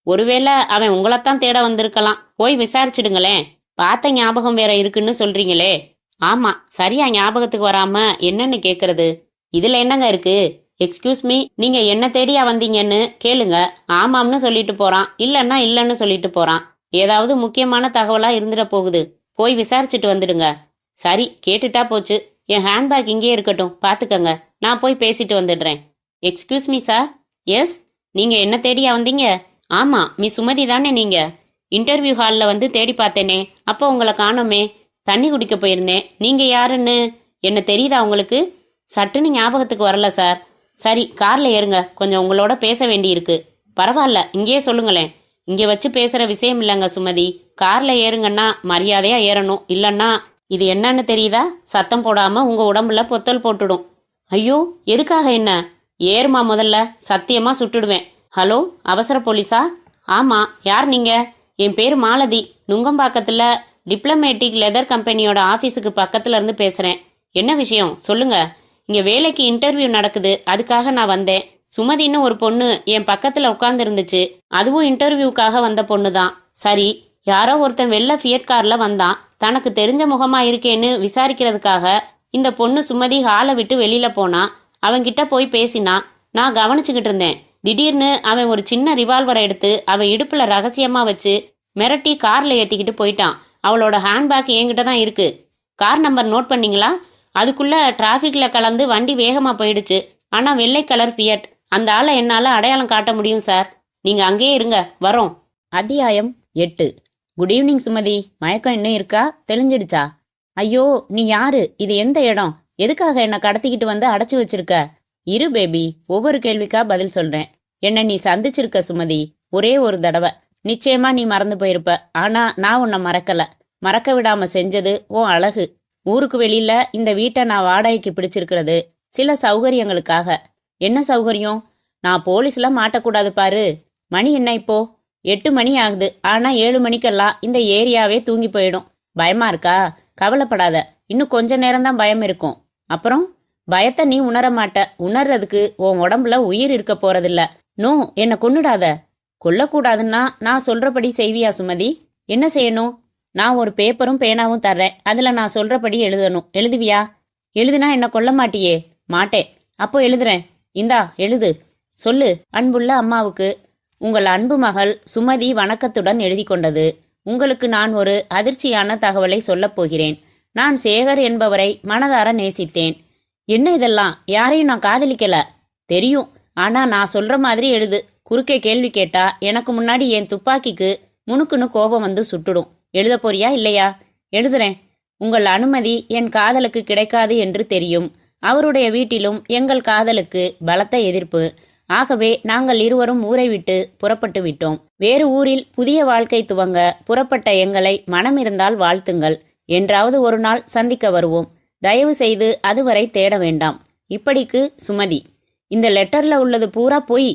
ஒருவேளை அவன் உங்களைத்தான் தேட வந்திருக்கலாம். போய் விசாரிச்சிடுங்களேன். பார்த்த ஞாபகம் வேற இருக்குன்னு சொல்றீங்களே. ஆமா, சரியா ஞாபகத்துக்கு வராம என்னன்னு கேக்குறது? இதுல என்னங்க இருக்கு? எக்ஸ்கியூஸ் மீ, நீங்க என்ன தேடியா வந்தீங்கன்னு கேளுங்க. ஆமாம்னு சொல்லிட்டு போறான், இல்லன்னா இல்லன்னு சொல்லிட்டு போறான். ஏதாவது முக்கியமான தகவலா இருந்துட போகுது. போய் விசாரிச்சுட்டு வந்துடுங்க. சரி, கேட்டுட்டா போச்சு. என் ஹேண்ட்பேக் இங்கே இருக்கட்டும், பார்த்துக்கங்க. நான் போய் பேசிட்டு வந்துடுறேன். Excuse me sir. எஸ், நீங்கள் என்ன தேடியா வந்தீங்க? ஆமாம், மிஸ் சுமதி தானே நீங்கள்? இன்டர்வியூ ஹாலில் வந்து தேடி பார்த்தேனே, அப்போ உங்களை காணோமே. தண்ணி குடிக்க போயிருந்தேன். நீங்கள் யாருன்னு என்ன தெரியுதா உங்களுக்கு? சட்டுன்னு ஞாபகத்துக்கு வரல சார். சரி, காரில் ஏறுங்க, கொஞ்சம் உங்களோட பேச வேண்டியிருக்கு. பரவாயில்ல, இங்கேயே சொல்லுங்களேன். இங்கே வச்சு பேசுகிற விஷயம் இல்லைங்க சுமதி. காரில் ஏறுங்கன்னா மரியாதையாக ஏறணும், இல்லைன்னா இது என்னன்னு தெரியுதா? சத்தம் போடாமல் உங்கள் உடம்புல பொத்தல் போட்டுடும். ஐயோ, எதுக்காக என்ன? ஏறுமா முதல்ல, சத்தியமாக சுட்டுடுவேன். ஹலோ, அவசர போலீஸா? ஆமாம், யார் நீங்கள்? என் பேர் மாலதி. நுங்கம்பாக்கத்தில் டிப்ளமேட்டிக் லெதர் கம்பெனியோட ஆஃபீஸுக்கு பக்கத்துல இருந்து பேசுகிறேன். என்ன விஷயம் சொல்லுங்க. இங்கே வேலைக்கு இன்டர்வியூ நடக்குது, அதுக்காக நான் வந்தேன். சுமதின்னு ஒரு பொண்ணு என் பக்கத்தில் உட்கார்ந்து இருந்துச்சு. அதுவும் இன்டர்வியூக்காக வந்த பொண்ணு தான். சரி, யாரோ ஒருத்தன் வெள்ளை ஃபியட் காரில் வந்தான். தனக்கு தெரிஞ்ச முகமா இருக்கேன்னு விசாரிக்கிறதுக்காக இந்த பொண்ணு சுமதி ஹாலை விட்டு வெளியில போனா. அவன்கிட்ட போய் பேசினா. நான் கவனிச்சுக்கிட்டு இருந்தேன். திடீர்னு அவன் ஒரு சின்ன ரிவால்வரை எடுத்து அவன் இடுப்புல ரகசியமா வச்சு மிரட்டி கார்ல ஏத்திக்கிட்டு போயிட்டான். அவளோட ஹேண்ட்பேக் என்கிட்ட தான் இருக்கு. கார் நம்பர் நோட் பண்ணீங்களா? அதுக்குள்ள டிராஃபிக்ல கலந்து வண்டி வேகமா போயிடுச்சு. ஆனா வெள்ளை கலர் ஃபியட். அந்த ஆளை என்னால அடையாளம் காட்ட முடியும் சார். நீங்க அங்கேயே இருங்க, வரோம். அத்தியாயம் 8. Good evening Sumathi. மயக்கம் இன்னும் இருக்கா? தெளிஞ்சிடுச்சா? ஐயோ, நீ யாரு? இது எந்த இடம்? எதுக்காக என்ன கடத்திக்கிட்டு வந்து அடைச்சு வச்சிருக்க? இரு பேபி, ஒவ்வொரு கேள்விக்கா பதில் சொல்றேன். என்ன நீ சந்திச்சிருக்க சுமதி, ஒரே ஒரு தடவை. நிச்சயமா நீ மறந்து போயிருப்ப. ஆனா நான் உன்னை மறக்கல. மறக்க விடாம செஞ்சது உன் அழகு. ஊருக்கு வெளியில இந்த வீட்டை நான் வாடகைக்கு பிடிச்சிருக்கிறது சில சௌகரியங்களுக்காக. என்ன சௌகரியம்? நான் போலீஸ்ல மாட்டக்கூடாது பாரு. மணி என்ன இப்போ? 8 மணி ஆகுது. ஆனா 7 மணிக்கெல்லாம் இந்த ஏரியாவே தூங்கி போயிடும். பயமா இருக்கா? கவலைப்படாத, இன்னும் கொஞ்ச நேரம்தான் பயம் இருக்கும். அப்புறம் பயத்தை நீ உணர மாட்ட. உணர்றதுக்கு உன் உடம்புல உயிர் இருக்க போறதில்ல. நோ, என்னை கொன்னுடாத. கொல்லக்கூடாதுன்னா நான் சொல்றபடி செய்வியா சுமதி? என்ன செய்யணும்? நான் ஒரு பேப்பரும் பேனாவும் தர்றேன். அதுல நான் சொல்றபடி எழுதணும். எழுதுவியா? எழுதுனா என்ன கொல்ல மாட்டியே? மாட்டேன். அப்போ எழுதுறேன். இந்தா எழுது. சொல்லு. அன்புள்ள அம்மாவுக்கு உங்கள் அன்பு மகள் சுமதி வணக்கத்துடன் எழுதி கொண்டது. உங்களுக்கு நான் ஒரு அதிர்ச்சியான தகவலை சொல்லப் போகிறேன். நான் சேகர் என்பவரை மனதார நேசித்தேன். என்ன இதெல்லாம்? யாரையும் நான் காதலிக்கல. தெரியும். ஆனா நான் சொல்ற மாதிரி எழுது. குறுக்கே கேள்வி கேட்டா எனக்கு முன்னாடி என் துப்பாக்கிக்கு முணுக்குன்னு கோபம் வந்து சுட்டுடும். எழுத போறியா இல்லையா? எழுதுறேன். உங்கள் அனுமதி என் காதலுக்கு கிடைக்காது என்று தெரியும். அவருடைய வீட்டிலும் எங்கள் காதலுக்கு பலத்த எதிர்ப்பு. ஆகவே நாங்கள் இருவரும் ஊரை விட்டு புறப்பட்டு விட்டோம். வேறு ஊரில் புதிய வாழ்க்கை துவங்க புறப்பட்ட எங்களை மனமிருந்தால் வாழ்த்துங்கள். என்றாவது ஒரு நாள் சந்திக்க வருவோம். தயவு செய்து அதுவரை தேட வேண்டாம். இப்படிக்கு சுமதி. இந்த லெட்டர்ல உள்ளது பூரா பொய்.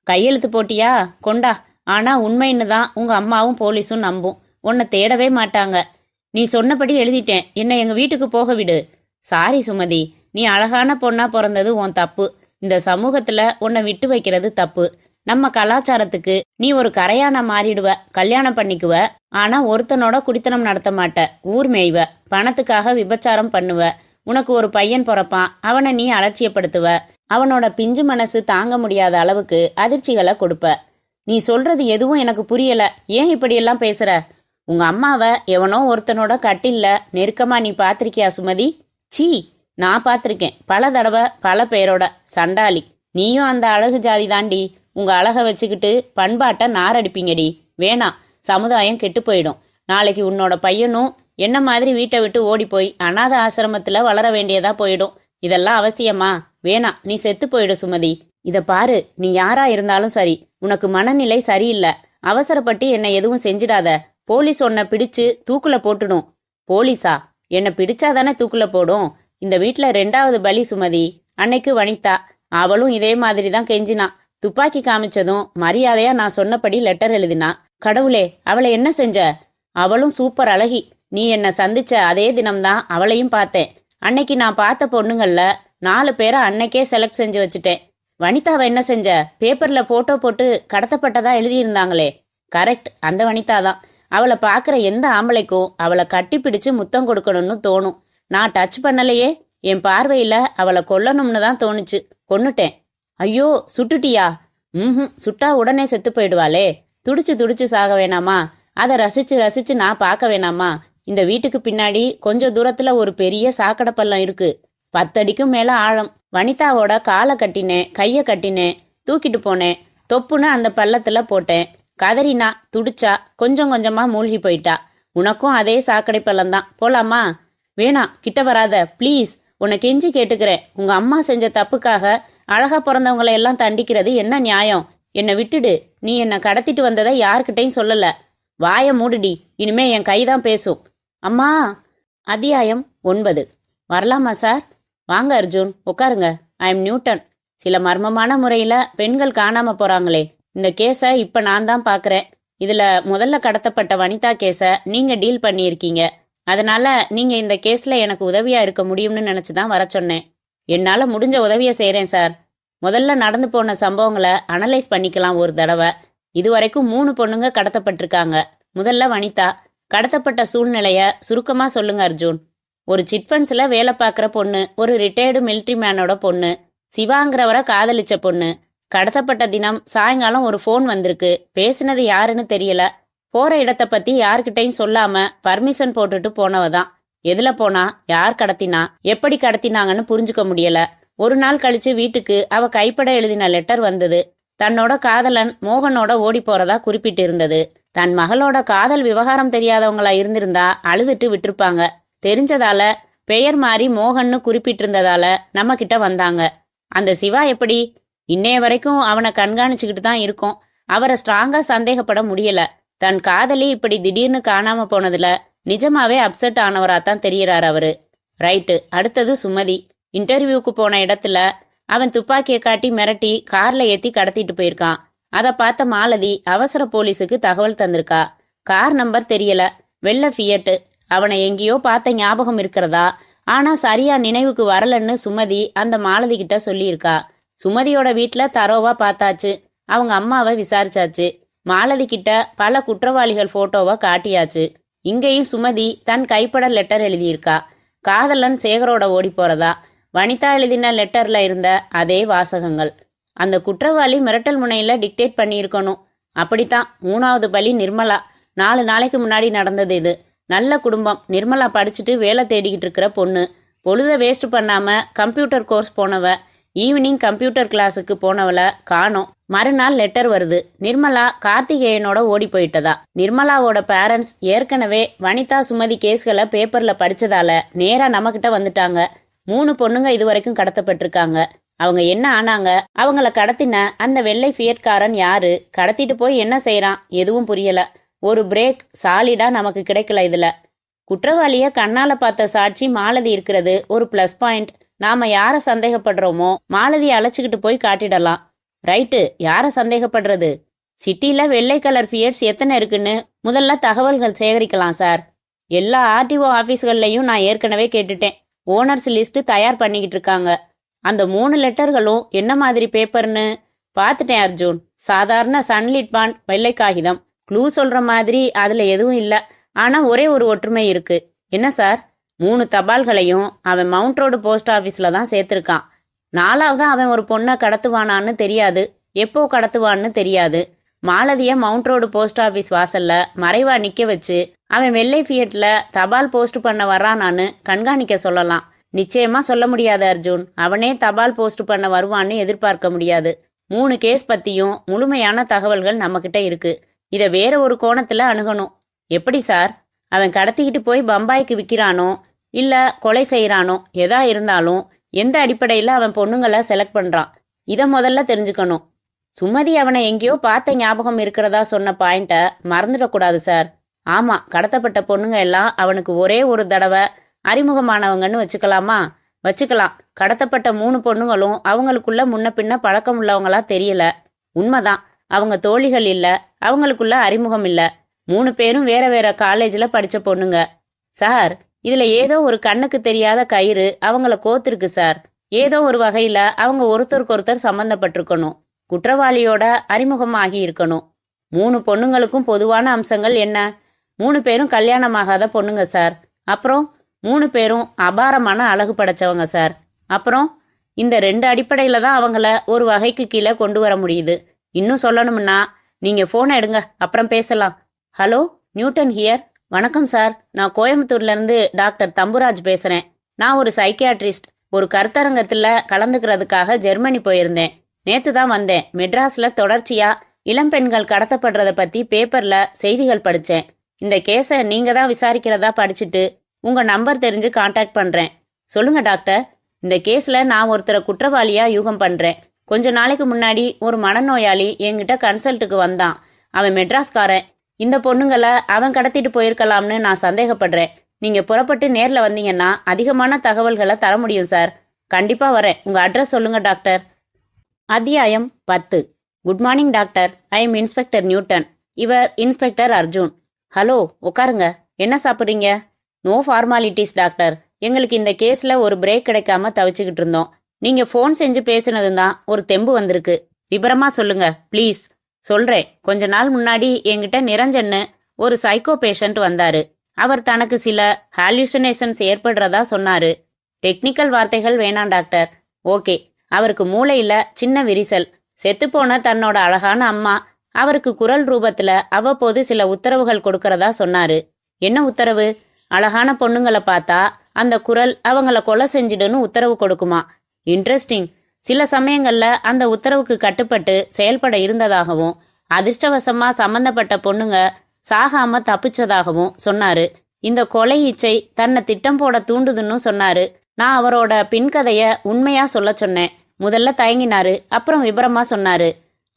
கையெழுத்து போட்டியா? கொண்டா. ஆனா உண்மைன்னு தான் உங்க அம்மாவும் போலீஸும் நம்பும். உன்னை தேடவே மாட்டாங்க. நீ சொன்னபடி எழுதிட்டேன். என்னை எங்க வீட்டுக்கு போக விடு. சாரி சுமதி, நீ அழகான பொண்ணா பிறந்தது உன் தப்பு. இந்த சமூகத்துல உன்னை விட்டு வைக்கிறது தப்பு. நம்ம கலாச்சாரத்துக்கு நீ ஒரு கரையானா மாறிடுவ. கல்யாணம் பண்ணிக்குவ. ஆனா ஒருத்தனோட குடித்தனம் நடத்த மாட்ட. ஊர் மேய்வ. பணத்துக்காக விபச்சாரம் பண்ணுவ. உனக்கு ஒரு பையன் பிறப்பான். அவனை நீ அலட்சியப்படுத்துவ. அவனோட பிஞ்சு மனசு தாங்க முடியாத அளவுக்கு அதிர்ச்சிகளை கொடுப்ப. நீ சொல்றது எதுவும் எனக்கு புரியல. ஏன் இப்படியெல்லாம் பேசுற? உங்க அம்மாவை எவனோ ஒருத்தனோட கட்டில்ல நெருக்கமா நீ பாத்திருக்கியா சுமதி? சீ, நான் பார்த்திருக்கேன். பல தடவை, பல பேரோட. சண்டாளி. நீயும் அந்த அழகு ஜாதி தாண்டி. உங்க அழகை வச்சுக்கிட்டு பண்பாட்டை நாரடிப்பீங்கடி. வேணாம், சமுதாயம் கெட்டு போயிடும். நாளைக்கு உன்னோட பையனும் என்ன மாதிரி வீட்டை விட்டு ஓடி போய் அநாத ஆசிரமத்துல வளர வேண்டியதா போயிடும். இதெல்லாம் அவசியமா? வேணாம், நீ செத்து போயிடு சுமதி. இத பாரு, நீ யாரா இருந்தாலும் சரி, உனக்கு மனநிலை சரியில்லை. அவசரப்பட்டு என்னை எதுவும் செஞ்சிடாத. போலீஸ் உன்னை பிடிச்சு தூக்குல போட்டுடும். போலீஸா? என்னை பிடிச்சாதானே தூக்குல போடும். இந்த வீட்டுல 2வது பலி சுமதி. அன்னைக்கு வனிதா. அவளும் இதே மாதிரி தான் கெஞ்சினா. துப்பாக்கி காமிச்சதும் மரியாதையா நான் சொன்னபடி லெட்டர் எழுதினா. கடவுளே, அவளை என்ன செஞ்ச? அவளும் சூப்பர் அழகி. நீ என்னை சந்திச்ச அதே தினம்தான் அவளையும் பார்த்தேன். அன்னைக்கு நான் பார்த்த பொண்ணுங்கள்ல 4 பேரை அன்னைக்கே செலக்ட் செஞ்சு வச்சுட்டேன். வனிதாவை என்ன செஞ்ச? பேப்பர்ல போட்டோ போட்டு கடத்தப்பட்டதா எழுதியிருந்தாங்களே. கரெக்ட், அந்த வனிதா தான். அவளை பார்க்குற எந்த ஆம்பளைக்கும் அவளை கட்டி பிடிச்சு முத்தம் கொடுக்கணும்னு தோணும். நான் டச் பண்ணலையே. என் பார்வையில அவளை கொல்லணும்னு தான் தோணுச்சு. கொன்னுட்டேன். ஐயோ, சுட்டுட்டியா? சுட்டா உடனே செத்து போயிடுவாளே. துடிச்சு துடிச்சு சாக வேணாமா? அதை ரசிச்சு ரசிச்சு நான் பார்க்க வேணாமா? இந்த வீட்டுக்கு பின்னாடி கொஞ்சம் தூரத்துல ஒரு பெரிய சாக்கடை பள்ளம் இருக்கு. 10 அடிக்கும் மேல ஆழம். வனிதாவோட காலை கட்டினேன், கைய கட்டினேன், தூக்கிட்டு போனேன். தொப்புன்னு அந்த பள்ளத்துல போட்டேன். கதறினா, துடிச்சா, கொஞ்சம் கொஞ்சமா மூழ்கி போயிட்டா. உனக்கும் அதே சாக்கடை பள்ளம்தான். போலாமா? வேணாம், கிட்ட வராத ப்ளீஸ். உன்னை கெஞ்சி கேட்டுக்கிறேன். உங்க அம்மா செஞ்ச தப்புக்காக அழகா பிறந்தவங்களை எல்லாம் தண்டிக்கிறது என்ன நியாயம்? என்னை விட்டுடு. நீ என்னை கடத்திட்டு வந்ததை யார்கிட்டையும் சொல்லல. வாய மூடுடி. இனிமே என் கைதான் பேசும். அம்மா. அத்தியாயம் 9. வரலாமா சார்? வாங்க அர்ஜுன், உட்காருங்க. I am Newton. சில மர்மமான முறையில் பெண்கள் காணாம போறாங்களே, இந்த கேஸை இப்போ நான் தான் பார்க்குறேன். இதில் முதல்ல கடத்தப்பட்ட வனிதா கேஸை நீங்கள் டீல் பண்ணியிருக்கீங்க. அதனால நீங்கள் இந்த கேஸில் எனக்கு உதவியாக இருக்க முடியும்னு நினச்சி தான் வர சொன்னேன். என்னால் முடிஞ்ச உதவியை செய்கிறேன் சார். முதல்ல நடந்து போன சம்பவங்களை அனலைஸ் பண்ணிக்கலாம் ஒரு தடவை. இதுவரைக்கும் 3 பொண்ணுங்க கடத்தப்பட்டிருக்காங்க. முதல்ல வனிதா. கடத்தப்பட்ட சூழ்நிலைய சுருக்கமாக சொல்லுங்க அர்ஜுன். ஒரு சிட்ஃபண்ட்ஸில் வேலை பார்க்குற பொண்ணு, ஒரு ரிட்டையர்டு மிலிட்ரி மேனோட பொண்ணு, சிவாங்கிறவரை காதலிச்ச பொண்ணு. கடத்தப்பட்ட தினம் சாயங்காலம் ஒரு ஃபோன் வந்திருக்கு. பேசினது யாருன்னு தெரியல. போற இடத்த பத்தி யார்கிட்டையும் சொல்லாம பர்மிஷன் போட்டுட்டு போனவ தான். எதுல போனா, யார் கடத்தினா, எப்படி கடத்தினாங்கன்னு புரிஞ்சுக்க முடியல. ஒரு நாள் கழிச்சு வீட்டுக்கு அவ கைப்பட எழுதின லெட்டர் வந்தது. தன்னோட காதலன் மோகனோட ஓடி போறதா குறிப்பிட்டு இருந்தது. தன் மகளோட காதல் விவகாரம் தெரியாதவங்களா இருந்திருந்தா அழுதுட்டு விட்டுருப்பாங்க. தெரிஞ்சதால பெயர் மாறி மோகன்னு குறிப்பிட்டிருந்ததால நம்ம கிட்ட வந்தாங்க. அந்த சிவா எப்படி? இன்னைய வரைக்கும் அவனை கண்காணிச்சுக்கிட்டு தான் இருக்கோம். அவரை ஸ்ட்ராங்கா சந்தேகப்பட முடியல. தன் காதலி இப்படி திடீர்னு காணாம போனதுல நிஜமாவே அப்செட் ஆனவராத்தான் தெரியறாரு அவரு. ரைட்டு. அடுத்தது சுமதி. இன்டர்வியூக்கு போன இடத்துல அவன் துப்பாக்கியை காட்டி மிரட்டி கார்ல ஏத்தி கடத்திட்டு போயிருக்கான். அதை பார்த்த மாலதி அவசர போலீஸுக்கு தகவல் தந்திருக்கா. கார் நம்பர் தெரியல, வெள்ளை ஃபியட்டு. அவனை எங்கேயோ பார்த்த ஞாபகம் இருக்கிறதா, ஆனா சரியா நினைவுக்கு வரலன்னு சுமதி அந்த மாலதி கிட்ட சொல்லியிருக்கா. சுமதியோட வீட்டுல தரோவா பார்த்தாச்சு. அவங்க அம்மாவை விசாரிச்சாச்சு. மாலதி கிட்ட பல குற்றவாளிகள் போட்டோவை காட்டியாச்சு. இங்கேயும் சுமதி தன் கைப்பட லெட்டர் எழுதியிருக்கா. காதலன் சேகரோட ஓடி போறதா. வனிதா எழுதின லெட்டர்ல இருந்த அதே வாசகங்கள். அந்த குற்றவாளி மிரட்டல் முனையில டிக்டேட் பண்ணியிருக்கணும். அப்படித்தான். 3வது பலி நிர்மலா. 4 நாளைக்கு முன்னாடி நடந்தது இது. நல்ல குடும்பம். நிர்மலா படிச்சுட்டு வேலை தேடிக்கிட்டு இருக்கிற பொண்ணு. பொழுத வேஸ்ட் பண்ணாம கம்ப்யூட்டர் கோர்ஸ் போனவ. ஈவினிங் கம்ப்யூட்டர் கிளாஸுக்கு போனவள காணோம். மறுநாள் லெட்டர் வருது. நிர்மலா கார்த்திகேயனோட ஓடி போயிட்டதா. நிர்மலாவோட பேரண்ட்ஸ் ஏற்கனவே வனிதா சுமதி கேஸ்களை பேப்பர்ல படிச்சதால நேரா நம்மகிட்ட வந்துட்டாங்க. 3 பொண்ணுங்க இதுவரைக்கும் கடத்தப்பட்டிருக்காங்க. அவங்க என்ன ஆனாங்க? அவங்கள கடத்தின அந்த வெள்ளை ஃபியட்காரன் யாரு? கடத்திட்டு போய் என்ன செய்யறான்? எதுவும் புரியல. ஒரு பிரேக் சாலிடா நமக்கு கிடைக்கல இதுல. குற்றவாளிய கண்ணால பார்த்த சாட்சி மாலதி இருக்கிறது ஒரு பிளஸ் பாயிண்ட். நாம யார சந்தேகப்படுறோமோ மாலதியை அழைச்சிக்கிட்டு போய் காட்டிடலாம். ரைட்டு. யார சந்தேகப்படுறது? சிட்டில வெள்ளை கலர் ஃபியட்ஸ் எத்தனை இருக்குன்னு முதல்ல தகவல்கள் சேகரிக்கலாம் சார். எல்லா ஆர்டிஓ ஆபீஸ்கள்லயும் நான் ஏற்கனவே கேட்டுட்டேன். ஓனர்ஸ் லிஸ்ட் தயார் பண்ணிக்கிட்டு இருக்காங்க. அந்த 3 லெட்டர்களும் என்ன மாதிரி பேப்பர்னு பார்த்துட்டேன் அர்ஜுன். சாதாரண சன்லிட் பாண்ட் வெள்ளை காகிதம். க்ளூ சொல்ற மாதிரி அதுல எதுவும் இல்ல. ஆனா ஒரே ஒரு ஒற்றுமை இருக்கு. என்ன சார்? 3 தபால்களையும் அவன் மவுண்ட் ரோடு போஸ்ட் ஆபீஸ்ல தான் சேர்த்திருக்கான். 4வது அவன் ஒரு பொண்ணை கடத்துவானான்னு தெரியாது, எப்போ கடத்துவான்னு தெரியாது. மாலதிய மவுண்ட் ரோடு போஸ்ட் ஆபீஸ் வாசல்ல மறைவா நிக்க வச்சு அவன் வெள்ளை ஃபியட்ல தபால் போஸ்ட் பண்ண வர்றானான்னு கண்காணிக்க சொல்லலாம். நிச்சயமா சொல்ல முடியாது அர்ஜுன். அவனே தபால் போஸ்ட் பண்ண வருவான்னு எதிர்பார்க்க முடியாது. 3 கேஸ் பத்தியும் முழுமையான தகவல்கள் நம்ம கிட்ட இருக்கு. இதை வேற ஒரு கோணத்துல அணுகணும். எப்படி சார்? அவன் கடத்திக்கிட்டு போய் பம்பாய்க்கு விற்கிறானோ இல்ல கொலை செய்யறானோ, எதா இருந்தாலும் எந்த அடிப்படையில அவன் பொண்ணுங்களை செலக்ட் பண்றான், இதை முதல்ல தெரிஞ்சுக்கணும். சுமதி அவனை எங்கேயோ பார்த்த ஞாபகம் இருக்கிறதா சொன்ன பாயிண்ட மறந்துடக்கூடாது சார். ஆமா, கடத்தப்பட்ட பொண்ணுங்க எல்லாம் அவனுக்கு ஒரே ஒரு தடவை அறிமுகமானவங்கன்னு வச்சுக்கலாமா? வச்சுக்கலாம். கடத்தப்பட்ட 3 பொண்ணுங்களும் அவங்களுக்குள்ள முன்ன பின்ன பழக்கம் உள்ளவங்களா தெரியல. உண்மைதான். அவங்க தோழிகள் இல்ல, அவங்களுக்குள்ள அறிமுகம் இல்ல. 3 பேரும் வேற வேற காலேஜ்ல படிச்ச பொண்ணுங்க. சார், இதுல ஏதோ ஒரு கண்ணுக்கு தெரியாத கயிறு அவங்கள கோத்திருக்கு சார். ஏதோ ஒரு வகையில அவங்க ஒருத்தருக்கொருத்தர் சம்பந்தப்பட்டிருக்கணும். குற்றவாளியோட அறிமுகம் ஆகி இருக்கணும். 3 பொண்ணுங்களுக்கும் பொதுவான அம்சங்கள் என்ன? 3 பேரும் கல்யாணமாகாத பொண்ணுங்க சார். அப்புறம் 3 பேரும் அபாரமான அழகு படைச்சவங்க சார். அப்புறம் இந்த 2 அடிப்படையில தான் அவங்கள ஒரு வகைக்கு கீழே கொண்டு வர முடியுது. இன்னும் சொல்லணும்னா நீங்க போனை எடுங்க, அப்புறம் பேசலாம். Hello, Newton here. வணக்கம் சார். நான் கோயம்புத்தூர்லேருந்து டாக்டர் தம்புராஜ் பேசுகிறேன். நான் ஒரு சைக்கியாட்ரிஸ்ட். ஒரு கருத்தரங்கத்தில் கலந்துக்கிறதுக்காக ஜெர்மனி போயிருந்தேன். நேற்று தான் வந்தேன். மெட்ராஸில் தொடர்ச்சியாக இளம்பெண்கள் கடத்தப்படுறதை பற்றி பேப்பரில் செய்திகள் படித்தேன். இந்த கேஸை நீங்கள் தான் விசாரிக்கிறதா படிச்சுட்டு உங்கள் நம்பர் தெரிஞ்சு காண்டாக்ட் பண்ணுறேன். சொல்லுங்கள் டாக்டர். இந்த கேஸில் நான் ஒருத்தரை குற்றவாளியாக யூகம் பண்ணுறேன். கொஞ்ச நாளைக்கு முன்னாடி ஒரு மனநோயாளி என்கிட்ட கன்சல்ட்டுக்கு வந்தான். அவன் மெட்ராஸ்காரன். இந்த பொண்ணுங்களை அவன் கடத்திட்டு போயிருக்கலாம்னு நான் சந்தேகப்படுறேன். நீங்கள் புறப்பட்டு நேரில் வந்தீங்கன்னா அதிகமான தகவல்களை தர முடியும் சார். கண்டிப்பாக வரேன். உங்கள் அட்ரஸ் சொல்லுங்கள் டாக்டர். அத்தியாயம் 10. Good morning doctor. I am inspector Newton. இவர் இன்ஸ்பெக்டர் அர்ஜுன். ஹலோ, உட்காருங்க. என்ன சாப்பிட்றீங்க? No formalities doctor. எங்களுக்கு இந்த கேஸில் ஒரு பிரேக் கிடைக்காம தவிச்சுக்கிட்டு இருந்தோம். நீங்கள் ஃபோன் செஞ்சு பேசினது தான் ஒரு தெம்பு வந்திருக்கு. விபரமாக சொல்லுங்க ப்ளீஸ். சொல்கிறேன். கொஞ்ச நாள் முன்னாடி என்கிட்ட நிரஞ்சன்னு ஒரு சைக்கோ பேஷண்ட் வந்தார். அவர் தனக்கு சில ஹாலுசினேஷன்ஸ் ஏற்படுறதா சொன்னார். டெக்னிக்கல் வார்த்தைகள் வேணாம் டாக்டர். ஓகே. அவருக்கு மூளையில் சின்ன விரிசல். செத்துப்போன தன்னோட அழகான அம்மா அவருக்கு குரல் ரூபத்தில் அவ்வப்போது சில உத்தரவுகள் கொடுக்கறதா சொன்னார். என்ன உத்தரவு? அழகான பொண்ணுங்களை பார்த்தா அந்த குரல் அவங்கள கொலை செஞ்சிடுன்னு உத்தரவு கொடுக்குமா? இன்ட்ரெஸ்டிங். சில சமயங்கள்ல அந்த உத்தரவுக்கு கட்டுப்பட்டு செயல்பட இருந்ததாகவும் அதிர்ஷ்டவசமா சம்பந்தப்பட்ட பொண்ணுங்க சாகாம தப்பிச்சதாகவும் சொன்னாரு. இந்த கொலை இச்சை தன்னை திட்டம் போட தூண்டுதுன்னு சொன்னாரு. நான் அவரோட பின்கதைய உண்மையா சொல்ல சொன்னேன். முதல்ல தயங்கினாரு, அப்புறம் விபரமா சொன்னாரு.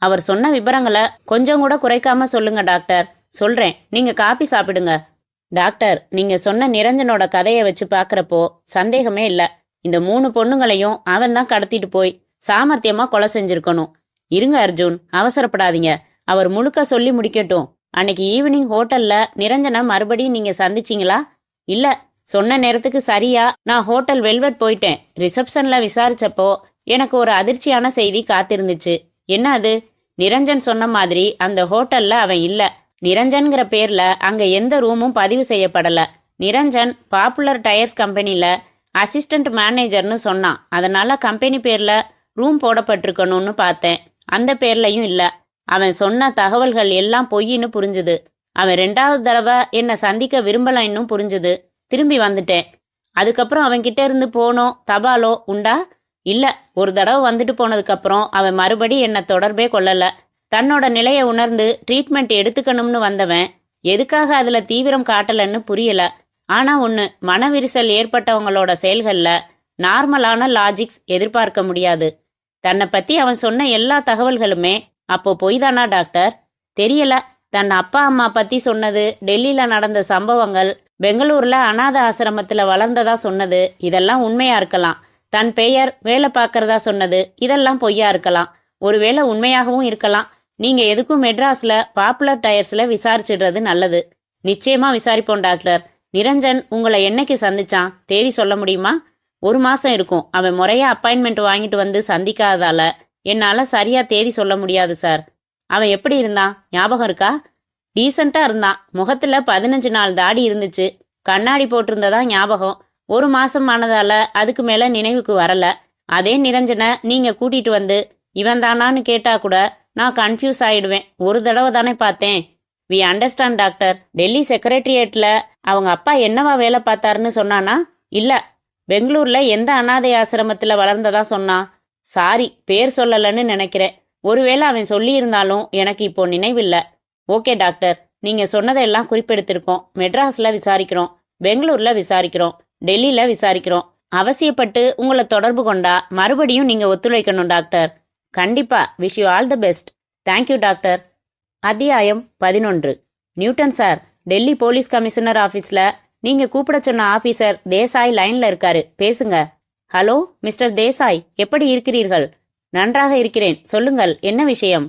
அவர் சொன்ன விபரங்களை கொஞ்சம் கூட குறைக்காம சொல்லுங்க டாக்டர். சொல்றேன், நீங்க காபி சாப்பிடுங்க. டாக்டர், நீங்க சொன்ன நிரஞ்சனோட கதையை வச்சு பாக்குறப்போ சந்தேகமே இல்ல. இந்த 3 பொண்ணுங்களையும் அவன் தான் கடத்திட்டு போய் சாமர்த்தியமா கொலை செஞ்சிருக்கணும். இருங்க அர்ஜுன், அவசரப்படாதீங்க. அவர் முழுக்க சொல்லி முடிக்கட்டும். அன்னைக்கு ஈவினிங் ஹோட்டல்ல நிரஞ்சனை மறுபடியும் நீங்க சந்திச்சிங்களா? இல்ல, சொன்ன நேரத்துக்கு சரியா நான் ஹோட்டல் வெல்வெட் போயிட்டேன். ரிசப்ஷன்ல விசாரிச்சப்போ எனக்கு ஒரு அதிர்ச்சியான செய்தி காத்திருந்துச்சு. என்ன அது? நிரஞ்சன் சொன்ன மாதிரி அந்த ஹோட்டல்ல அவன் இல்ல. நிரஞ்சன்கிற பேர்ல அங்க எந்த ரூமும் பதிவு செய்யப்படல. நிரஞ்சன் பாப்புலர் டயர்ஸ் கம்பெனில அசிஸ்டன்ட் மேனேஜர்னு சொன்னான். அதனால கம்பெனி பேர்ல ரூம் போடப்பட்டிருக்கணும்னு பார்த்தேன். அந்த பேர்லையும் இல்ல. அவன் சொன்ன தகவல்கள் எல்லாம் பொய்ன்னு புரிஞ்சுது. அவன் 2வது தடவை என்னை சந்திக்க விரும்பலைன்னு புரிஞ்சுது. திரும்பி வந்துட்டேன். அதுக்கப்புறம் அவன்கிட்ட இருந்து போனோ தபாலோ உண்டா? இல்ல. ஒரு தடவை வந்துட்டு போனதுக்கப்புறம் அவன் மறுபடி என்னை தொடர்பே கொள்ளல. தன்னோட நிலையை உணர்ந்து ட்ரீட்மெண்ட் எடுத்துக்கணும்னு வந்தவன் எதுக்காக அதுல தீவிரம் காட்டலன்னு புரியல. ஆனா ஒண்ணு, மனவிரிசல் ஏற்பட்டவங்களோட செயல்கள்ல நார்மலான லாஜிக்ஸ் எதிர்பார்க்க முடியாது. தன்னை பத்தி அவன் சொன்ன எல்லா தகவல்களுமே அப்போ பொய்தானா டாக்டர்? தெரியல. தன் அப்பா அம்மா பத்தி சொன்னது, டெல்லியில நடந்த சம்பவங்கள், பெங்களூர்ல அனாத ஆசிரமத்துல வளர்ந்ததா சொன்னது, இதெல்லாம் உண்மையா இருக்கலாம். தன் பெயர், வேலை பார்க்கறதா சொன்னது, இதெல்லாம் பொய்யா இருக்கலாம். ஒருவேளை உண்மையாகவும் இருக்கலாம். நீங்க எதுக்கும் மெட்ராஸ்ல பாப்புலர் டயர்ஸ்ல விசாரிச்சிடுறது நல்லது. நிச்சயமா விசாரிப்போம் டாக்டர். நிரஞ்சன் உங்களை என்னைக்கு சந்திச்சான்? தேதி சொல்ல முடியுமா? 1 மாசம் இருக்கும். அவன் முறையா அப்பாயின்மெண்ட் வாங்கிட்டு வந்து சந்திக்காததால என்னால சரியா தேதி சொல்ல முடியாது சார். அவன் எப்படி இருந்தான்? ஞாபகம் இருக்கா? டீசெண்டா இருந்தான். முகத்துல 15 நாள் தாடி இருந்துச்சு. கண்ணாடி போட்டிருந்ததா ஞாபகம். 1 மாசம் ஆனதால அதுக்கு மேல நினைவுக்கு வரல. அதே நிரஞ்சனை நீங்க கூட்டிட்டு வந்து இவன் தானான்னு கேட்டா கூட நான் கன்ஃபியூஸ் ஆயிடுவேன். ஒரு தடவை தானே பார்த்தேன். We understand doctor. டெல்லி செக்ரட்டரியேட்ல அவங்க அப்பா என்னவா வேலை பார்த்தாருன்னு சொன்னானா? இல்ல. பெங்களூர்ல எந்த அனாதை ஆசிரமத்துல வளர்ந்ததா சொன்னான்? சாரி, பேர் சொல்லலன்னு நினைக்கிறேன். ஒருவேளை அவன் சொல்லியிருந்தாலும் எனக்கு இப்போ நினைவில்லை. ஓகே டாக்டர், நீங்க சொன்னதெல்லாம் குறிப்பெடுத்திருக்கோம். மெட்ராஸ்ல விசாரிக்கிறோம், பெங்களூர்ல விசாரிக்கிறோம், டெல்லியில விசாரிக்கிறோம். அவசியப்பட்டு உங்களை தொடர்பு கொண்டா மறுபடியும் நீங்க ஒத்துழைக்கணும் டாக்டர். கண்டிப்பா. Wish you all the best. Thank you doctor. அத்தியாயம் 11. Newton sir, Delhi police commissioner ஆஃபீஸ்ல நீங்க கூப்பிட சொன்ன ஆபீசர் தேசாய் லைன்ல இருக்காரு, பேசுங்க. ஹலோ மிஸ்டர் தேசாய், எப்படி இருக்கிறீர்கள்? நன்றாக இருக்கிறேன். சொல்லுங்கள், என்ன விஷயம்?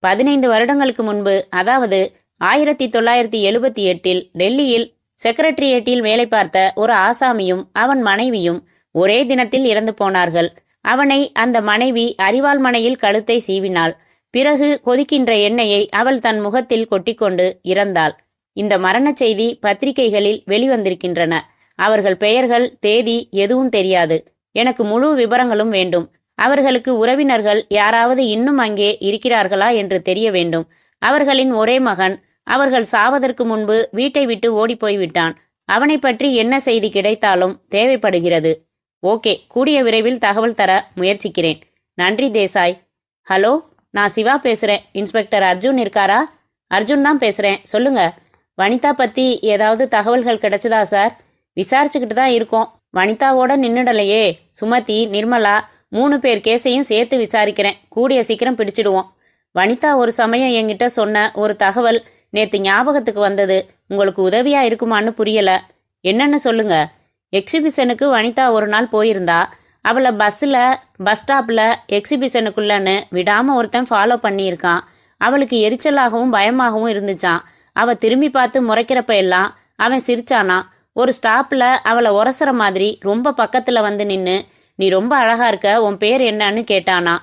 15 வருடங்களுக்கு முன்பு, அதாவது 1978 டெல்லியில் செக்ரட்டரியேட்டில் வேலை பார்த்த ஒரு ஆசாமியும் அவன் மனைவியும் ஒரே தினத்தில் இறந்து போனார்கள். அவனை அந்த மனைவி அரிவாள் மனையில் கழுத்தை சீவினாள். பிறகு கொதிக்கின்ற எண்ணெயை அவள் தன் முகத்தில் கொட்டிக்கொண்டு இறந்தாள். இந்த மரணச் செய்தி பத்திரிகைகளில் வெளிவந்திருக்கின்றன. அவர்கள் பெயர்கள், தேதி எதுவும் தெரியாது. எனக்கு முழு விபரங்களும் வேண்டும். அவர்களுக்கு உறவினர்கள் யாராவது இன்னும் அங்கே இருக்கிறார்களா என்று தெரிய வேண்டும். அவர்களின் ஒரே மகன் அவர்கள் சாவதற்கு முன்பு வீட்டை விட்டு ஓடிப்போய் விட்டான். அவனை பற்றி என்ன செய்தி கிடைத்தாலும் தேவைப்படுகிறது. ஓகே, கூடிய விரைவில் தகவல் தர முயற்சிக்கிறேன். நன்றி தேசாய். ஹலோ, நான் சிவா பேசுறேன். இன்ஸ்பெக்டர் அர்ஜுன் இருக்காரா? அர்ஜுன் தான் பேசுறேன். சொல்லுங்க. வனிதா பத்தி ஏதாவது தகவல்கள் கிடைச்சதா சார்? விசாரிச்சுக்கிட்டு தான் இருக்கோம். வனிதாவோட நின்னுடலையே. சுமதி, நிர்மலா 3 பேர் கேஸையும் சேர்த்து விசாரிக்கிறேன். கூடிய சீக்கிரம் பிடிச்சிடுவோம். வனிதா ஒரு சமயம் என்கிட்ட சொன்ன ஒரு தகவல் நேத்து ஞாபகத்துக்கு வந்தது. உங்களுக்கு உதவியா இருக்குமான்னு புரியல. என்னன்னு சொல்லுங்க. எக்ஸிபிஷனுக்கு வனிதா ஒரு நாள் போயிருந்தா. அவளை பஸ் ஸ்டாப்ல எக்ஸிபிஷனுக்குள்ளன்னு விடாம ஒருத்தன் ஃபாலோ பண்ணியிருக்கான். அவளுக்கு எரிச்சலாகவும் பயமாகவும் இருந்துச்சான். அவ திரும்பி பார்த்து முறைக்கிறப்ப எல்லாம் அவன் சிரிச்சானா. ஒரு ஸ்டாப்ல அவளை உரசுற மாதிரி ரொம்ப பக்கத்துல வந்து நின்னு, நீ ரொம்ப அழகா இருக்க, உன் பேர் என்னன்னு கேட்டானா.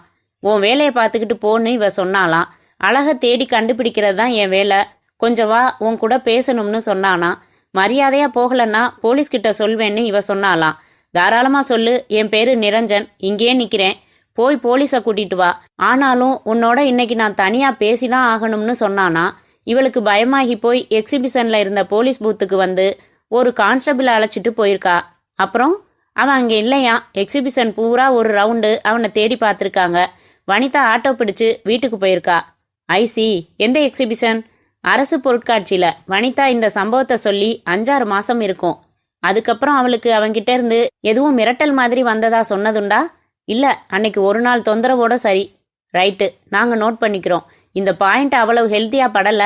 உன் வேலையை பார்த்துக்கிட்டு போன்னு இவ சொன்னாலாம். அழக தேடி கண்டுபிடிக்கிறது தான் என் வேலை, கொஞ்சம் வா, உன் கூட பேசணும்னு சொன்னானா. மரியாதையா போகலன்னா போலீஸ்கிட்ட சொல்வேன்னு இவ சொன்னாலாம். தாராளமா சொல்லு, என் பேரு நிரஞ்சன், இங்கேயே நிக்கிறேன், போய் போலீஸை கூட்டிட்டு வா. ஆனாலும் உன்னோட இன்னைக்கு நான் தனியா பேசிதான் ஆகணும்னு சொன்னானா. இவளுக்கு பயமாகி போய் எக்ஸிபிஷன்ல இருந்த போலீஸ் பூத்துக்கு வந்து ஒரு கான்ஸ்டபிளை அழைச்சிட்டு போயிருக்கா. அப்புறம் அவன் அங்கே இல்லையா. எக்ஸிபிஷன் பூரா ஒரு ரவுண்டு அவனை தேடி பார்த்துருக்காங்க. வனிதா ஆட்டோ பிடிச்சு வீட்டுக்கு போயிருக்கா. ஐசி, எந்த எக்ஸிபிஷன்? அரசு பொருட்காட்சியில. வனிதா இந்த சம்பவத்தை சொல்லி 5-6 மாசம் இருக்கும். அதுக்கப்புறம் அவளுக்கு அவன்கிட்ட இருந்து எதுவும் மிரட்டல் மாதிரி வந்ததா சொன்னதுண்டா? இல்ல, அன்னைக்கு ஒரு நாள் தொந்தரவோட சரி. ரைட்டு, நாங்க நோட் பண்ணிக்கிறோம். இந்த பாயிண்ட் அவ்வளவு ஹெல்த்தியா படல.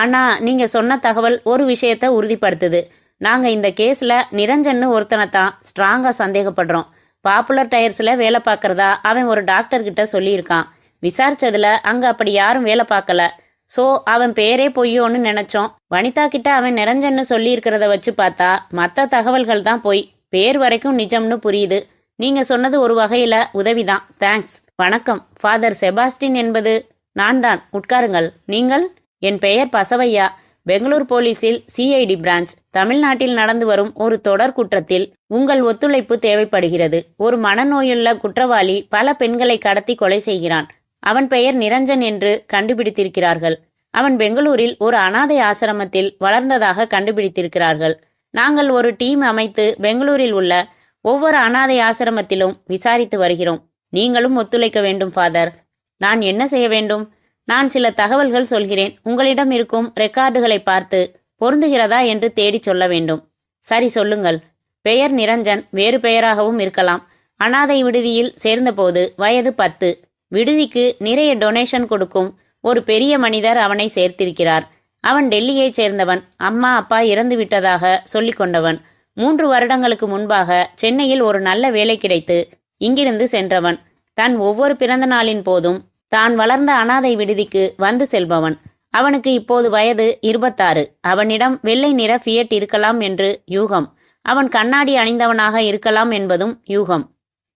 ஆனா நீங்க சொன்ன தகவல் ஒரு விஷயத்த உறுதிப்படுத்துது. நாங்க இந்த கேஸ்ல நிரஞ்சன்னு ஒருத்தனை தான் ஸ்ட்ராங்கா சந்தேகப்படுறோம். பாப்புலர் டயர்ஸ்ல வேலை பார்க்கறதா அவன் ஒரு டாக்டர் கிட்ட சொல்லியிருக்கான். விசாரிச்சதுல அங்க அப்படி யாரும் வேலை பார்க்கல. சோ அவன் பேரே பொய்யோன்னு நினைச்சோம். வனிதா கிட்ட அவன் நிரஞ்சன்னு சொல்லி இருக்கிறத வச்சு பார்த்தா மற்ற தகவல்கள் தான் போய், பேர் வரைக்கும் நிஜம்னு புரியுது. நீங்க சொன்னது ஒரு வகையில உதவிதான். தேங்க்ஸ். வணக்கம், ஃபாதர் செபாஸ்டின் என்பது நான் தான். உட்காருங்கள். நீங்கள்? என் பெயர் பசவையா. பெங்களூர் போலீஸில் சிஐடி பிரான்ச். தமிழ்நாட்டில் நடந்து வரும் ஒரு தொடர் குற்றத்தில் உங்கள் ஒத்துழைப்பு தேவைப்படுகிறது. ஒரு மனநோயுள்ள குற்றவாளி பல பெண்களை கடத்தி கொலை செய்கிறான். அவன் பெயர் நிரஞ்சன் என்று கண்டுபிடித்திருக்கிறார்கள். அவன் பெங்களூரில் ஒரு அனாதை ஆசிரமத்தில் வளர்ந்ததாக கண்டுபிடித்திருக்கிறார்கள். நாங்கள் ஒரு டீம் அமைத்து பெங்களூரில் உள்ள ஒவ்வொரு அனாதை ஆசிரமத்திலும் விசாரித்து வருகிறோம். நீங்களும் ஒத்துழைக்க வேண்டும் ஃபாதர். நான் என்ன செய்ய வேண்டும்? நான் சில தகவல்கள் சொல்கிறேன். உங்களிடம் இருக்கும் ரெக்கார்டுகளை பார்த்து பொருந்துகிறதா என்று தேடி சொல்ல வேண்டும். சரி, சொல்லுங்கள். பெயர் நிரஞ்சன், வேறு பெயராகவும் இருக்கலாம். அனாதை விடுதியில் சேர்ந்தபோது வயது 10. விடுதிக்கு நிறைய டொனேஷன் கொடுக்கும் ஒரு பெரிய மனிதர் அவனை சேர்த்திருக்கிறார். அவன் டெல்லியைச் சேர்ந்தவன். அம்மா அப்பா இறந்து விட்டதாக சொல்லிக் கொண்டவன். 3 வருடங்களுக்கு முன்பாக சென்னையில் ஒரு நல்ல வேலை கிடைத்து இங்கிருந்து சென்றவன். தன் ஒவ்வொரு பிறந்த நாளின் போதும் தான் வளர்ந்த அனாதை விடுதிக்கு வந்து செல்பவன். அவனுக்கு இப்போது வயது 26. அவனிடம் வெள்ளை நிற ஃபியட் இருக்கலாம் என்று யூகம். அவன் கண்ணாடி அணிந்தவனாக இருக்கலாம் என்பதும் யூகம்.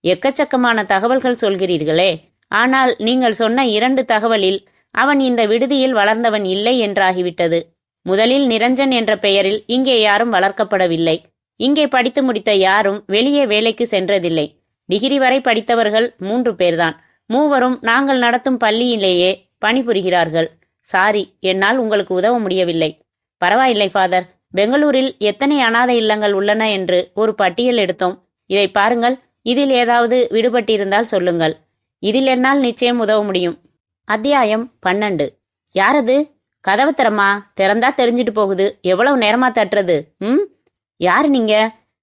எக்கச்சக்கமான தகவல்கள் சொல்கிறீர்களே. ஆனால் நீங்கள் சொன்ன 2 தகவலில் அவன் இந்த விடுதியில் வளர்ந்தவன் இல்லை என்றாகிவிட்டது. முதலில் நிரஞ்சன் என்ற பெயரில் இங்கே யாரும் வளர்க்கப்படவில்லை. இங்கே படித்து முடித்த யாரும் வெளியே வேலைக்கு சென்றதில்லை. டிகிரி வரை படித்தவர்கள் 3 பேர்தான். 3வரும் நாங்கள் நடத்தும் பள்ளியிலேயே பணிபுரிகிறார்கள். சாரி, என்னால் உங்களுக்கு உதவ முடியவில்லை. பரவாயில்லை ஃபாதர். பெங்களூரில் எத்தனை அனாதை இல்லங்கள் உள்ளன என்று ஒரு பட்டியல் எடுத்தோம். இதை பாருங்கள். இதில் ஏதாவது விடுபட்டிருந்தால் சொல்லுங்கள். இதில் என்னால் நிச்சயம் உதவ முடியும். அத்தியாயம் 12. யாரது? கதவு திறமா. திறந்தா தெரிஞ்சிட்டு போகுது. எவ்வளவு நேரமா தட்டுறது? யாரு நீங்க?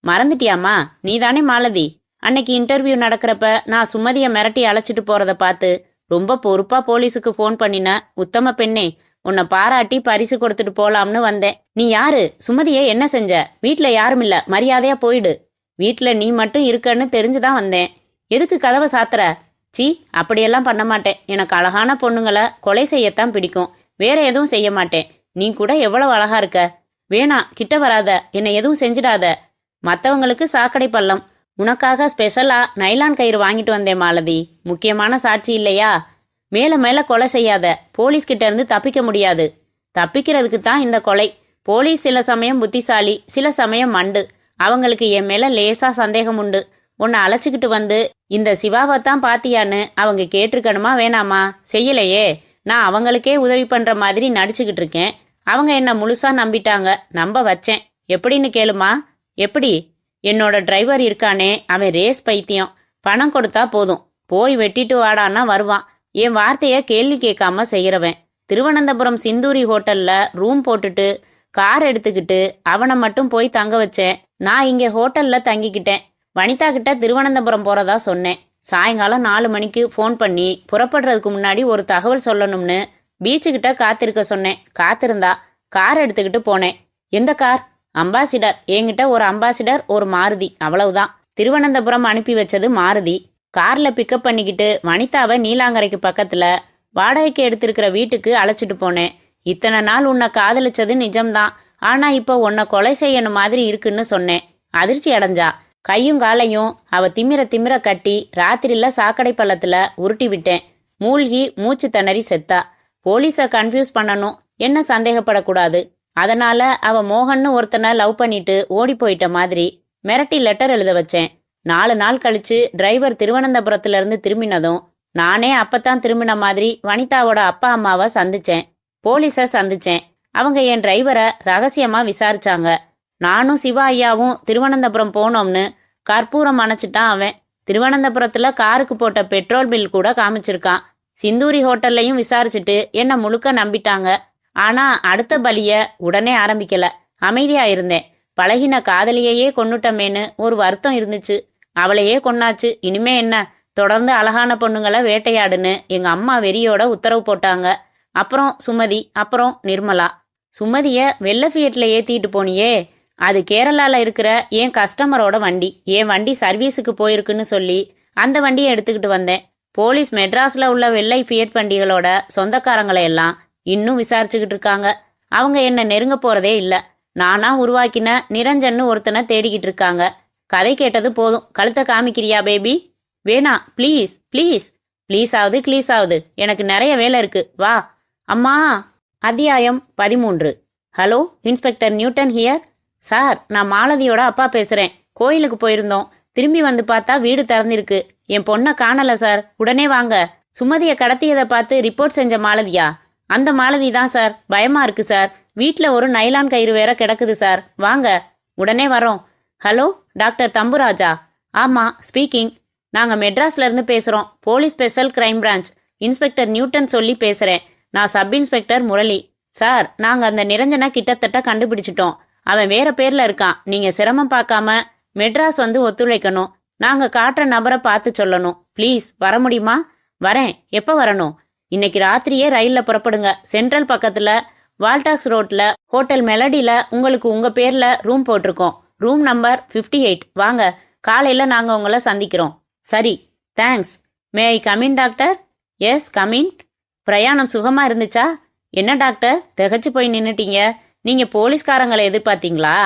மறந்துட்டியாமா? நீதானே மாலதி? அன்னைக்கு இன்டர்வியூ நடக்கிறப்ப நான் சுமதியை மிரட்டி அழைச்சிட்டு போறத பார்த்து ரொம்ப பொறுப்பா போலீஸுக்கு ஃபோன் பண்ணின உத்தம பெண்ணே, உன்னை பாராட்டி பரிசு கொடுத்துட்டு போலாம்னு வந்தேன். நீ யாரு? சுமதியை என்ன செஞ்ச? வீட்ல யாரும் இல்ல, மரியாதையா போயிடு. வீட்ல நீ மட்டும் இருக்கன்னு தெரிஞ்சுதான் வந்தேன். எதுக்கு கதவை சாத்துற? சீ, அப்படியெல்லாம் பண்ண மாட்டேன். எனக்கு அழகான பொண்ணுங்களை கொலை செய்யத்தான் பிடிக்கும். வேற எதுவும் செய்ய மாட்டேன். நீ கூட எவ்வளவு அழகா இருக்க. வேணா, கிட்ட வராத. என்னை எதுவும் செஞ்சிடாத. மற்றவங்களுக்கு சாக்கடை பள்ளம். உனக்காக ஸ்பெஷலா நைலான் கயிறு வாங்கிட்டு வந்தேன் மாலதி. முக்கியமான சாட்சி இல்லையா? மேல மேல கொலை செய்யாத. போலீஸ் கிட்ட இருந்து தப்பிக்க முடியாது. தப்பிக்கிறதுக்கு தான் இந்த கொலை. போலீஸ் சில சமயம் புத்திசாலி, சில சமயம் மண்டு. அவங்களுக்கு என் மேல லேசா சந்தேகம் உண்டு. உன்னை அழைச்சிக்கிட்டு வந்து இந்த சிவாவைத்தான் பாத்தியான்னு அவங்க கேட்டிருக்கணுமா வேணாமா? செய்யலையே. நான் அவங்களுக்கே உதவி பண்ற மாதிரி நடிச்சுக்கிட்டு இருக்கேன். அவங்க என்ன முழுசா நம்பிட்டாங்க. நம்ப வச்சேன். எப்படின்னு கேளுமா? எப்படி? என்னோட டிரைவர் இருக்கானே, அவன் ரேஸ் பைத்தியம். பணம் கொடுத்தா போதும், போய் வெட்டிட்டு வாடான்னா வருவான். என் வார்த்தைய கேள்வி கேட்காம செய்யறவன். திருவனந்தபுரம் சிந்தூரி ஹோட்டல்ல ரூம் போட்டுட்டு கார் எடுத்துக்கிட்டு அவனை மட்டும் போய் தங்க வச்சேன். நான் இங்க ஹோட்டல்ல தங்கிக்கிட்டேன். வனிதா கிட்ட திருவனந்தபுரம் போறதா சொன்னேன். சாயங்காலம் 4 மணிக்கு ஃபோன் பண்ணி புறப்படுறதுக்கு முன்னாடி ஒரு தகவல் சொல்லணும்னு பீச்சுக்கிட்ட காத்திருக்க சொன்னேன். காத்திருந்தா. கார் எடுத்துக்கிட்டு போனேன். எந்த கார்? அம்பாசிடர். என்கிட்ட ஒரு அம்பாசிடர், ஒரு மாருதி, அவ்வளவுதான். திருவனந்தபுரம் அனுப்பி வச்சது மாருதி. கார்ல பிக்கப் பண்ணிக்கிட்டு வனிதாவை நீலாங்கரைக்கு பக்கத்துல வாடகைக்கு எடுத்திருக்கிற வீட்டுக்கு அழைச்சிட்டு போனேன். இத்தனை நாள் உன்னை காதலிச்சது நிஜம்தான், ஆனா இப்போ உன்னை கொலை செய்யணும் மாதிரி இருக்குன்னு சொன்னேன். அதிர்ச்சி அடைஞ்சா. கையும் காலையும் அவ திமிர கட்டி ராத்திரில சாக்கடை பள்ளத்துல உருட்டி விட்டேன். மூழ்கி மூச்சு திணறி செத்தா. போலீஸை கன்ஃபியூஸ் பண்ணணும், என்ன சந்தேகப்படக்கூடாது. அதனால அவ மோகன்னு ஒருத்தனை லவ் பண்ணிட்டு ஓடி போயிட்ட மாதிரி மிரட்டி லெட்டர் எழுத வச்சேன். 4 நாள் கழிச்சு டிரைவர் திருவனந்தபுரத்துல இருந்து திரும்பினதும் நானே அப்பத்தான் திரும்பின மாதிரி வனிதாவோட அப்பா அம்மாவை சந்திச்சேன். போலீஸை சந்திச்சேன். அவங்க என் டிரைவரை ரகசியமா விசாரிச்சாங்க. நானும் சிவா ஐயாவும் திருவனந்தபுரம் போனோம்னு கற்பூரம் அணைச்சிட்டான் அவன். திருவனந்தபுரத்துல காருக்கு போட்ட பெட்ரோல் பில் கூட காமிச்சிருக்கான். சிந்தூரி ஹோட்டல்லையும் விசாரிச்சுட்டு என்ன முழுக்க நம்பிட்டாங்க. ஆனா அடுத்த பலிய உடனே ஆரம்பிக்கல. அமைதியா இருந்தேன். பழகின காதலியையே கொன்னுட்டமேன்னு ஒரு வருத்தம் இருந்துச்சு. அவளையே கொன்னாச்சு, இனிமே என்ன? தொடர்ந்து அழகான பொண்ணுங்களை வேட்டையாடுன்னு எங்க அம்மா வெறியோட உத்தரவு போட்டாங்க. அப்புறம் சுமதி, அப்புறம் நிர்மலா. சுமதிய வெள்ளை ஃபியட்ல ஏத்திட்டு போனியே, அது கேரளால இருக்கிற என் கஸ்டமரோட வண்டி. என் வண்டி சர்வீஸுக்கு போயிருக்குன்னு சொல்லி அந்த வண்டியை எடுத்துக்கிட்டு வந்தேன். போலீஸ் மெட்ராஸ்ல உள்ள வெள்ளை ஃபியட் வண்டிகளோட சொந்தக்காரங்களை எல்லாம் இன்னும் விசாரிச்சுக்கிட்டு இருக்காங்க. அவங்க என்ன நெருங்க போறதே இல்ல. நானா உருவாக்கின நிரஞ்சன்னு ஒருத்தனை தேடிக்கிட்டு இருக்காங்க. கதை கேட்டது போதும். கழுத்தை காமிக்கிறியா பேபி? வேணா, ப்ளீஸ் ப்ளீஸ். ப்ளீஸ் ஆகுது க்ளீஸ் ஆகுது. எனக்கு நிறைய வேலை இருக்கு, வா. அம்மா. அத்தியாயம் 13. Hello, inspector Newton here. Sir, நான் மாலதியோட அப்பா பேசுறேன். கோயிலுக்கு போயிருந்தோம். திரும்பி வந்து பார்த்தா வீடு திறந்திருக்கு. என் பொண்ணை காணல சார். உடனே வாங்க. சுமதியை கடத்தியதை பார்த்து ரிப்போர்ட் செஞ்ச மாலதியா? அந்த மாலதி தான் சார். பயமா இருக்கு சார். வீட்ல ஒரு நைலான் கயிறு வேற கிடக்குது சார். வாங்க. உடனே வரோம். Hello, doctor Thamburaja? ஆமா, ஸ்பீக்கிங். நாங்க மெட்ராஸ்ல இருந்து பேசுறோம். Police special crime branch. Inspector Newton சொல்லி பேசுறேன். நான் சப் இன்ஸ்பெக்டர் முரளி. சார், நாங்க அந்த நிரஞ்சனை கிட்டத்தட்ட கண்டுபிடிச்சிட்டோம். அவன் வேற பேர்ல இருக்கான். நீங்க சிரமம் பார்க்காம மெட்ராஸ் வந்து ஒத்துழைக்கணும். நாங்க காட்டுற நபரை பார்த்து சொல்லணும். ப்ளீஸ், வர முடியுமா? வரேன். எப்ப வரணும்? இன்னைக்கு ராத்திரியே ரயில்ல புறப்படுங்க. சென்ட்ரல் பக்கத்துல வால்டாக்ஸ் ரோட்ல ஹோட்டல் மெலடியில உங்களுக்கு உங்க பேர்ல ரூம் போட்டிருக்கோம். Room number 58. வாங்க, காலையில நாங்க உங்களை சந்திக்கிறோம். சரி, thanks. May I come in doctor? Yes, come in. பிரயாணம் சுகமா இருந்துச்சா? என்ன டாக்டர், திகச்சு போய் நின்னுட்டீங்க. நீங்க போலீஸ்காரங்களை எதிர்பார்த்தீங்களா?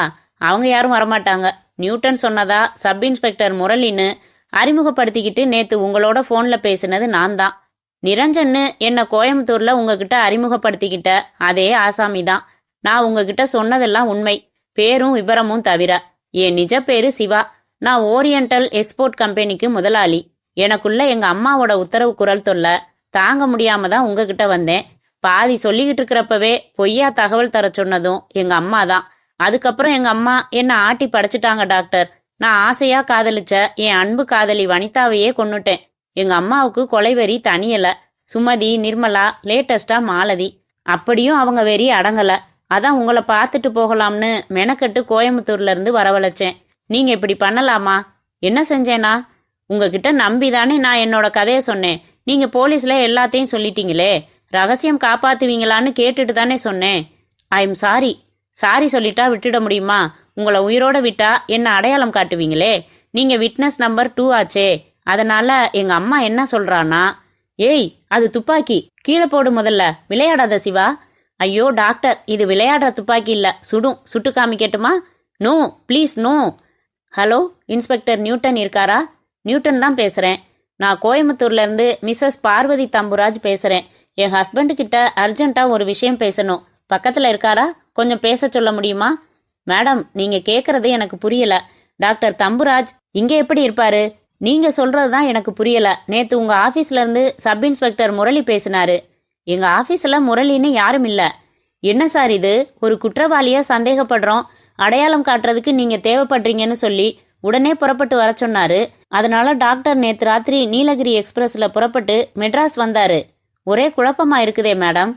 அவங்க யாரும் வரமாட்டாங்க. நியூட்டன் சொன்னதா சப் இன்ஸ்பெக்டர் முரளின்னு அறிமுகப்படுத்திக்கிட்டு நேத்து உங்களோட போன்ல பேசினது நான் தான். நிரஞ்சன்னு என்ன கோயம்புத்தூர்ல உங்ககிட்ட அறிமுகப்படுத்திக்கிட்ட அதே ஆசாமி தான். நான் உங்ககிட்ட சொன்னதெல்லாம் உண்மை, பேரும் விபரமும் தவிர. என் நிஜ பேரு சிவா. நான் ஓரியண்டல் எக்ஸ்போர்ட் கம்பெனிக்கு முதலாளி. எனக்குள்ள எங்க அம்மாவோட உத்தரவு குரல் தொல்லை தாங்க முடியாம தான் உங்ககிட்ட வந்தேன். பாதி சொல்லிக்கிட்டு இருக்கிறப்பவே பொய்யா தகவல் தர சொன்னதும் எங்க அம்மா தான். அதுக்கப்புறம் எங்க அம்மா என்ன ஆட்டி படைச்சிட்டாங்க டாக்டர். நான் ஆசையா காதலிச்ச என் அன்பு காதலி வனிதாவையே கொன்னுட்டேன். எங்க அம்மாவுக்கு கொலைவெறி தனியல. சுமதி, நிர்மலா, லேட்டஸ்டா மாலதி. அப்படியும் அவங்க வெறி அடங்கல. அதான் உங்களை பார்த்துட்டு போகலாம்னு மெனக்கட்டு கோயம்புத்தூர்ல இருந்து வரவழைச்சேன். நீங்க இப்படி பண்ணலாமா? என்ன செஞ்சேனா? உங்ககிட்ட நம்பிதானே நான் என்னோட கதையை சொன்னேன். நீங்க போலீஸ்ல எல்லாத்தையும் சொல்லிட்டீங்களே, ரகசியம் காப்பாத்துவீங்களான்னு கேட்டுட்டு தானே சொன்னேன். I am sorry. சாரி சொல்லிட்டா விட்டுட முடியுமா? உங்களை உயிரோட விட்டா என்ன அடையாளம் காட்டுவீங்களே. நீங்க விட்னஸ் நம்பர் 2 ஆச்சே. அதனால எங்க அம்மா என்ன சொல்றானா, ஏய் அது துப்பாக்கி, கீழே போடு முதல்ல, விளையாடாத சிவா. ஐயோ டாக்டர், இது விளையாடுற துப்பாக்கி இல்ல, சுடும். சுட்டு காமிக்கட்டுமா? No please, no. Hello, inspector Newton இருக்காரா? நியூட்டன் தான் பேசுறேன். நான் கோயம்புத்தூர்ல இருந்து மிஸ்ஸஸ் பார்வதி தம்புராஜ் பேசுறேன். என் ஹஸ்பண்டு கிட்ட அர்ஜென்ட்டா ஒரு விஷயம் பேசணும். பக்கத்துல இருக்காரா? கொஞ்சம் பேச சொல்ல முடியுமா? மேடம், நீங்க கேக்குறது எனக்கு புரியல. டாக்டர் தம்புராஜ் இங்க எப்படி இருப்பாரு? நீங்க சொல்றதுதான் எனக்கு புரியல. நேத்து உங்க ஆபீஸ்ல இருந்து சப் இன்ஸ்பெக்டர் முரளி பேசினாரு. எங்க ஆபீஸ்ல முரளின்னு யாரும் இல்ல. என்ன சார் இது? ஒரு குற்றவாளியா சந்தேகப்படுறோம், அடையாளம் காட்டுறதுக்கு நீங்க தேவைப்படுறீங்கன்னு சொல்லி உடனே புறப்பட்டு வர சொன்னாரு. அதனால டாக்டர் நேத்து ராத்திரி நீலகிரி எக்ஸ்பிரஸ்ல புறப்பட்டு மெட்ராஸ் வந்தாரு. ஒரே குழப்பமா இருக்குதே மேடம்.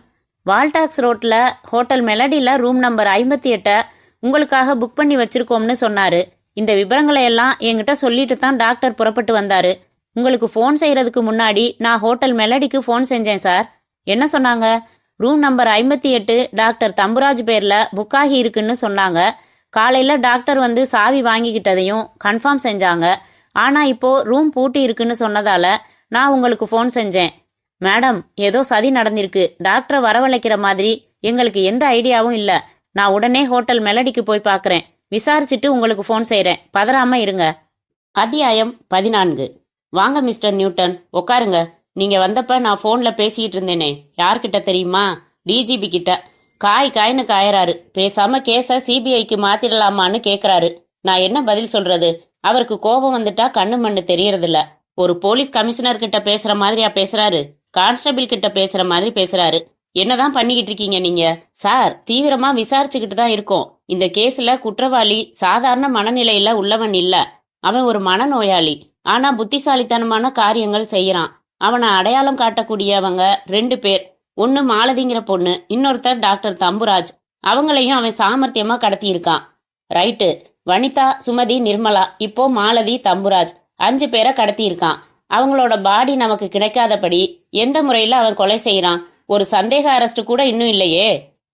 வால்டாக்ஸ் ரோட்ல ஹோட்டல் மெலடியில் ரூம் நம்பர் 58 உங்களுக்காக புக் பண்ணி வச்சிருக்கோம்னு சொன்னாரு. இந்த விவரங்களை எல்லாம் என்கிட்ட சொல்லிட்டு தான் டாக்டர் புறப்பட்டு வந்தாரு. உங்களுக்கு ஃபோன் செய்யறதுக்கு முன்னாடி நான் ஹோட்டல் மெலடிக்கு ஃபோன் செஞ்சேன் சார். என்ன சொன்னாங்க? ரூம் நம்பர் 58 டாக்டர் தம்புராஜ் பேர்ல புக் ஆகி இருக்குன்னு சொன்னாங்க. காலையில டாக்டர் வந்து சாவி வாங்கிக்கிட்டதையும் கன்ஃபார்ம் செஞ்சாங்க. ஆனா இப்போ ரூம் பூட்டி இருக்குன்னு சொன்னதால நான் உங்களுக்கு ஃபோன் செஞ்சேன். மேடம், ஏதோ சதி நடந்திருக்கு. டாக்டரை வரவழைக்கிற மாதிரி எங்களுக்கு எந்த ஐடியாவும் இல்லை. நான் உடனே ஹோட்டல் மெலடிக்கு போய் பார்க்குறேன். விசாரிச்சுட்டு உங்களுக்கு ஃபோன் செய்கிறேன். பதறாம இருங்க. அத்தியாயம் 14. வாங்க மிஸ்டர் நியூட்டன், உட்காருங்க. நீங்க வந்தப்ப நான் ஃபோனில் பேசிக்கிட்டு இருந்தேனே, யார்கிட்ட தெரியுமா? டிஜிபி கிட்ட. காய்னு காயறாரு. பேசாம கேஸை சிபிஐக்கு மாத்திடலாமான்னு கேட்குறாரு. நான் என்ன பதில் சொல்றது? அவருக்கு கோபம் வந்துட்டா கண்ணு மண்ணு தெரியறதில்ல. ஒரு போலீஸ் கமிஷனர் கிட்ட பேசுற மாதிரியா பேசுறாரு? கான்ஸ்டபிள் கிட்ட பேசுற மாதிரி பேசுறாரு. என்னதான் பண்ணிக்கிட்டு இருக்கீங்க நீங்க? சார், தீவிரமா விசாரிச்சுக்கிட்டு தான் இருக்கோம். இந்த கேஸ்ல குற்றவாளி சாதாரண மனநிலையில உள்ளவன் இல்ல. அவன் ஒரு மனநோயாளி. ஆனா புத்திசாலித்தனமான காரியங்கள் செய்யறான். அவனை அடையாளம் காட்டக்கூடியவங்க 2 பேர். ஒன்னு மாலதிங்கிற பொண்ணு, இன்னொருத்தர் டாக்டர் தம்புராஜ். அவங்களையும் அவன் சாமர்த்தியமா கடத்தி இருக்கான். ரைட்டு. வனிதா, சுமதி, நிர்மலா, இப்போ மாலதி, தம்புராஜ் 5 பேரை கடத்தி இருக்கான். அவங்களோட பாடி நமக்கு கிடைக்காதபடி எந்த முறையில் அவன் கொலை செய்யறான்? ஒரு சந்தேக அரெஸ்ட் கூட இன்னும் இல்லையே.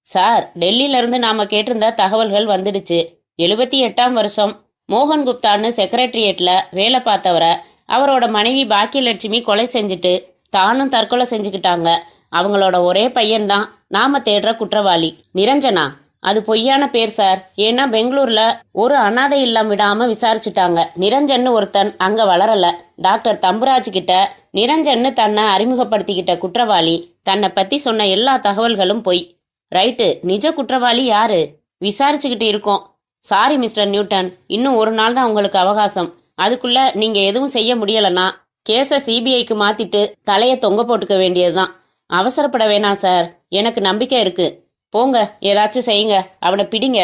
சார், டெல்லியில இருந்து நாம கேட்டிருந்த தகவல்கள் வந்துடுச்சு. 78ஆம் வருஷம் மோகன் குப்தான்னு செக்ரட்டரியேட்ல வேலை பார்த்தவரை அவரோட மனைவி பாக்கியலட்சுமி கொலை செஞ்சுட்டு தானும் தற்கொலை செஞ்சுக்கிட்டாங்க. அவங்களோட ஒரே பையன்தான் நாம தேடுற குற்றவாளி. நிரஞ்சனா? அது பொய்யான பேர் சார். ஏன்னா பெங்களூர்ல ஒரு அனாதை இல்லம் விடாம விசாரிச்சுட்டாங்க. நிரஞ்சன்னு ஒருத்தன் அங்க வளரல. டாக்டர் தம்புராஜ் கிட்ட நிரஞ்சன்னு தன்னை அறிமுகப்படுத்திக்கிட்ட குற்றவாளி தன்னை பத்தி சொன்ன எல்லா தகவல்களும் பொய். ரைட்டு. நிஜ குற்றவாளி யாரு? விசாரிச்சுக்கிட்டு இருக்கோம். சாரி மிஸ்டர் நியூட்டன், இன்னும் ஒரு நாள் தான் உங்களுக்கு அவகாசம். அதுக்குள்ள நீங்க எதுவும் செய்ய முடியலன்னா கேஸை சிபிஐக்கு மாத்திட்டு தலைய தொங்க போட்டுக்க வேண்டியதுதான். அவசரப்பட வேணாம் சார், எனக்கு நம்பிக்கை இருக்கு. போங்க, ஏதாச்சும் செய்யுங்க. அவனை பிடிங்க.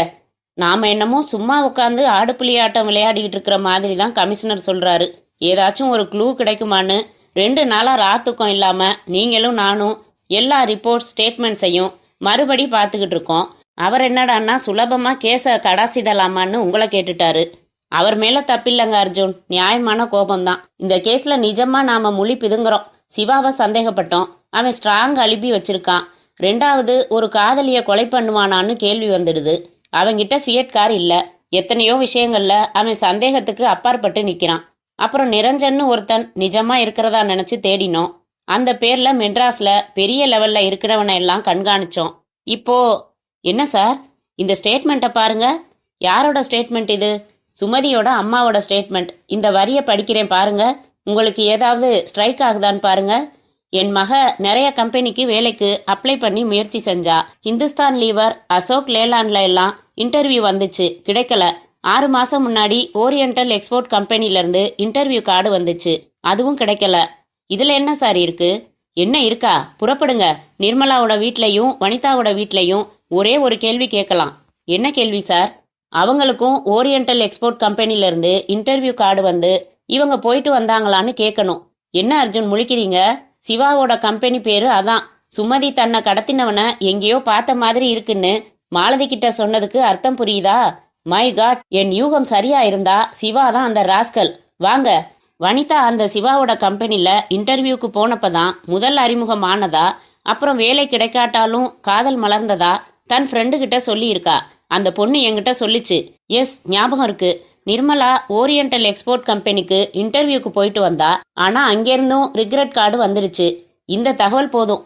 நாம என்னமோ சும்மா உட்காந்து ஆடுப்புலியாட்டம் விளையாடிக்கிட்டு இருக்கிற மாதிரி தான் கமிஷனர் சொல்றாரு. ஏதாச்சும் ஒரு க்ளூ கிடைக்குமான்னு 2 நாளா ராத்துக்கம் இல்லாம நீங்களும் நானும் எல்லா ரிப்போர்ட் ஸ்டேட்மெண்ட்ஸையும் மறுபடி பார்த்துக்கிட்டு இருக்கோம். அவர் என்னடான்னா சுலபமா கேஸை கடாசிடலாமான்னு உங்களை கேட்டுட்டாரு. அவர் மேல தப்பில்லைங்க அர்ஜுன், நியாயமான கோபம்தான். இந்த கேஸ்ல நிஜமா நாம முழி பிதுங்குறோம். சிவாவை சந்தேகப்பட்டோம். அவன் ஸ்ட்ராங் அலிபி வச்சிருக்கான். 2வது, ஒரு காதலிய கொலை பண்ணுவானான்னு கேள்வி வந்துடுது. அவங்கிட்ட ஃபியட் கார் இல்ல. எத்தனையோ விஷயங்கள்ல அவன் சந்தேகத்துக்கு அப்பாற்பட்டு நிக்கிறான். அப்புறம் நிரஞ்சன்னு ஒருத்தன் நிஜமா இருக்கிறதா நினைச்சு தேடினோம். அந்த பேர்ல மெட்ராஸ்ல பெரிய லெவல்ல இருக்கிறவனை எல்லாம் கண்காணிச்சோம். இப்போ என்ன சார், இந்த ஸ்டேட்மெண்ட்டை பாருங்க. யாரோட ஸ்டேட்மெண்ட் இது? சுமதியோட அம்மாவோட ஸ்டேட்மெண்ட். இந்த வரியை படிக்கிறேன் பாருங்க. உங்களுக்கு ஏதாவது ஸ்ட்ரைக் ஆகுதான்னு பாருங்க. என் மக நிறைய கம்பெனிக்கு வேலைக்கு அப்ளை பண்ணி முயற்சி செஞ்சா. ஹிந்துஸ்தான் லீவர், அசோக் லேலாண்ட்ல எல்லாம் இன்டர்வியூ வந்துச்சு, கிடைக்கல. 6 மாசம் முன்னாடி ஓரியண்டல் எக்ஸ்போர்ட் கம்பெனில இருந்து இன்டர்வியூ கார்டு வந்துச்சு, அதுவும் கிடைக்கல. இதுல என்ன சார் இருக்கு? என்ன இருக்கா? புறப்படுங்க. நிர்மலாவோட வீட்லயும் வனிதாவோட வீட்லயும் ஒரே ஒரு கேள்வி கேட்கலாம். என்ன கேள்வி சார்? அவங்களுக்கும் ஓரியண்டல் எக்ஸ்போர்ட் கம்பெனில இருந்து இன்டர்வியூ கார்டு வந்து இவங்க போயிட்டு வந்தாங்களான்னு கேட்கணும். என்ன அர்ஜுன் முழிக்கிறீங்க? சிவாவோட கம்பெனி பேரு அதான். சுமதி தன்னை கடத்தினவனை எங்கேயோ பார்த்த மாதிரி இருக்குன்னு மாலதி கிட்ட சொன்னதுக்கு அர்த்தம் புரியுதா? மை காட், என் யூகம் சரியா இருந்தா சிவா தான் அந்த ராஸ்கல். வாங்க. வனிதா அந்த சிவாவோட கம்பெனில இன்டர்வியூக்கு போனப்பதான் முதல் அறிமுகம் ஆனதா, அப்புறம் வேலை கிடைக்காட்டாலும் காதல் மலர்ந்ததா தன் ஃப்ரெண்டு கிட்ட சொல்லி இருக்கா. அந்த பொண்ணு என்கிட்ட சொல்லிச்சு. எஸ், ஞாபகம் இருக்கு. நிர்மலா ஓரியண்டல் எக்ஸ்போர்ட் கம்பெனிக்கு இன்டர்வியூக்கு போயிட்டு வந்தா. ஆனா அங்கிருந்தும் ரிக்ரெட் கார்டு வந்துருச்சு. இந்த தகவல் போதும்.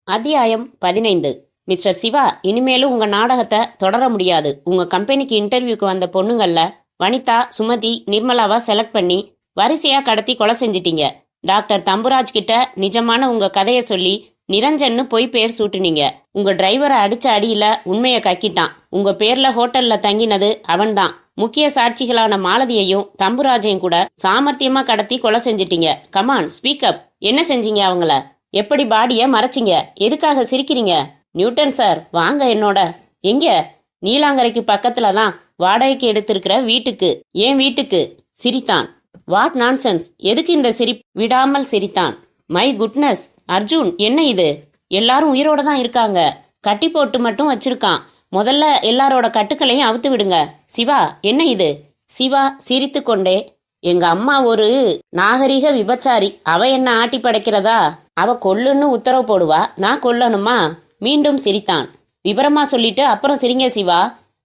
அத்தியாயம் 15. மிஸ்டர் சிவா, இனிமேலும் உங்க நாடகத்தை தொடர முடியாது. உங்க கம்பெனிக்கு இன்டர்வியூக்கு வந்த பொண்ணுங்கள்ல வனிதா, சுமதி, நிர்மலாவா செலக்ட் பண்ணி வரிசையா கடத்தி கொலை செஞ்சிட்டீங்க. டாக்டர் தம்புராஜ் கிட்ட நிஜமான உங்க கதையை சொல்லி நிரஞ்சன்னு போய் பேர் சூட்டுனீங்க. உங்க டிரைவரை அடிச்ச அடியில உண்மையை கக்கிட்டான். உங்க பேர்ல ஹோட்டல்ல தங்கினது அவன்தான். முக்கிய சாட்சிகளான மாலதியையும் தம்புராஜையும் கூட சாமர்த்தியமா கடத்தி கொலை செஞ்சிட்டீங்க. Come on, speak up. என்ன செஞ்சீங்க? அவங்கள எப்படி பாடிய மறைச்சிங்க? எதுக்காக சிரிக்கிறீங்க? நியூட்டன் சார் வாங்க என்னோட. எங்க? நீலாங்கரைக்கு பக்கத்துல தான் வாடகைக்கு எடுத்திருக்கிற வீட்டுக்கு. ஏன் வீட்டுக்கு? சிரித்தான். What nonsense! எதுக்கு இந்த விடாமல் சிரித்தான். மை குட்னஸ் அர்ஜுன், என்ன இது? எல்லாரும் உயிரோட தான் இருக்காங்க. கட்டி போட்டு மட்டும் வச்சிருக்கான். முதல்ல எல்லாரோட கட்டுக்களையும் அவுத்து விடுங்க. சிவா, என்ன இது? சிவா சிரித்து கொண்டே, எங்க அம்மா ஒரு நாகரிக விபச்சாரி. அவ என்ன ஆட்டி படைக்கிறதா? அவ கொல்லுன்னு உத்தரவு போடுவா, நான் கொல்லணுமா? மீண்டும் சிரித்தான். விவரமா சொல்லிட்டு அப்புறம் சிரிங்க சிவா.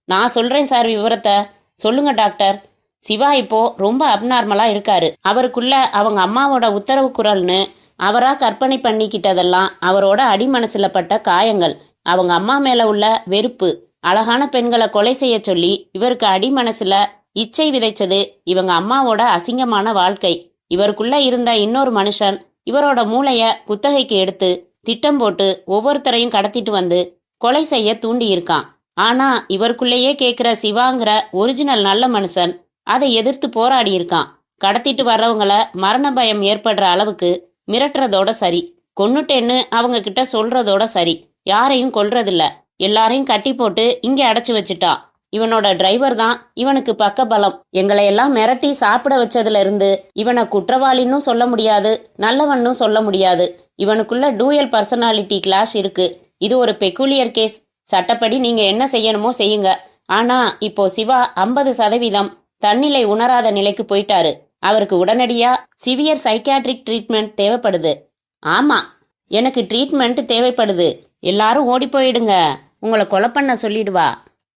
நான் சொல்றேன் சார் விவரத்தை. சொல்லுங்க டாக்டர். சிவா இப்போ ரொம்ப அப்நார்மலா இருக்காரு. அவருக்குள்ள அவங்க அம்மாவோட உத்தரவு குரல்னு அவரா கற்பனை பண்ணிக்கிட்டதெல்லாம் அவரோட அடிமனசுல பட்ட காயங்கள். அவங்க அம்மா மேல உள்ள வெறுப்பு. அழகான பெண்களை கொலை செய்ய சொல்லி இவருக்கு அடிமனசுல இச்சை விதைச்சது இவங்க அம்மாவோட அசிங்கமான வாழ்க்கை. இவருக்குள்ள இருந்த இன்னொரு மனுஷன் இவரோட மூளைய குத்தகைக்கு எடுத்து திட்டம் போட்டு ஒவ்வொருத்தரையும் கடத்திட்டு வந்து கொலை செய்ய தூண்டி இருக்கான். ஆனா இவருக்குள்ளேயே கேக்குற சிவாங்கிற ஒரிஜினல் நல்ல மனுஷன் அதை எதிர்த்து போராடி இருக்கான். கடத்திட்டு வர்றவங்கள மரண பயம் ஏற்படுற அளவுக்கு மிரட்டுறதோட சரி, கொன்னுட்டேன்னு அவங்க கிட்ட சொல்றதோட சரி, யாரையும் கொல்றதில்ல. எல்லாரையும் கட்டி போட்டு இங்க அடைச்சு வச்சுட்டான். இவனோட டிரைவர் தான் இவனுக்கு பக்க பலம். எங்களை எல்லாம் மிரட்டி சாப்பிட வச்சதுல இருந்து இவனை குற்றவாளின்னு சொல்ல முடியாது, நல்லவன்னும் சொல்ல முடியாது. இவனுக்குள்ள டூயல் பர்சனாலிட்டி கிளாஷ் இருக்கு. இது ஒரு பெக்குலியர் கேஸ். சட்டப்படி நீங்க என்ன செய்யணுமோ செய்யுங்க. ஆனா இப்போ சிவா 50% தன்னிலை உணராத நிலைக்கு போயிட்டாரு. அவருக்கு உடனடியா சிவியர் சைக்காட்ரிக் ட்ரீட்மெண்ட் தேவைப்படுது. ஆமா, எனக்கு ட்ரீட்மெண்ட் தேவைப்படுது. எல்லாரும் ஓடி போயிடுங்க, உங்களை கொலை பண்ண சொல்லிடுவா.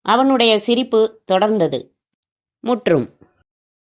அவனுடைய சிரிப்பு தொடர்ந்தது. முற்றும்.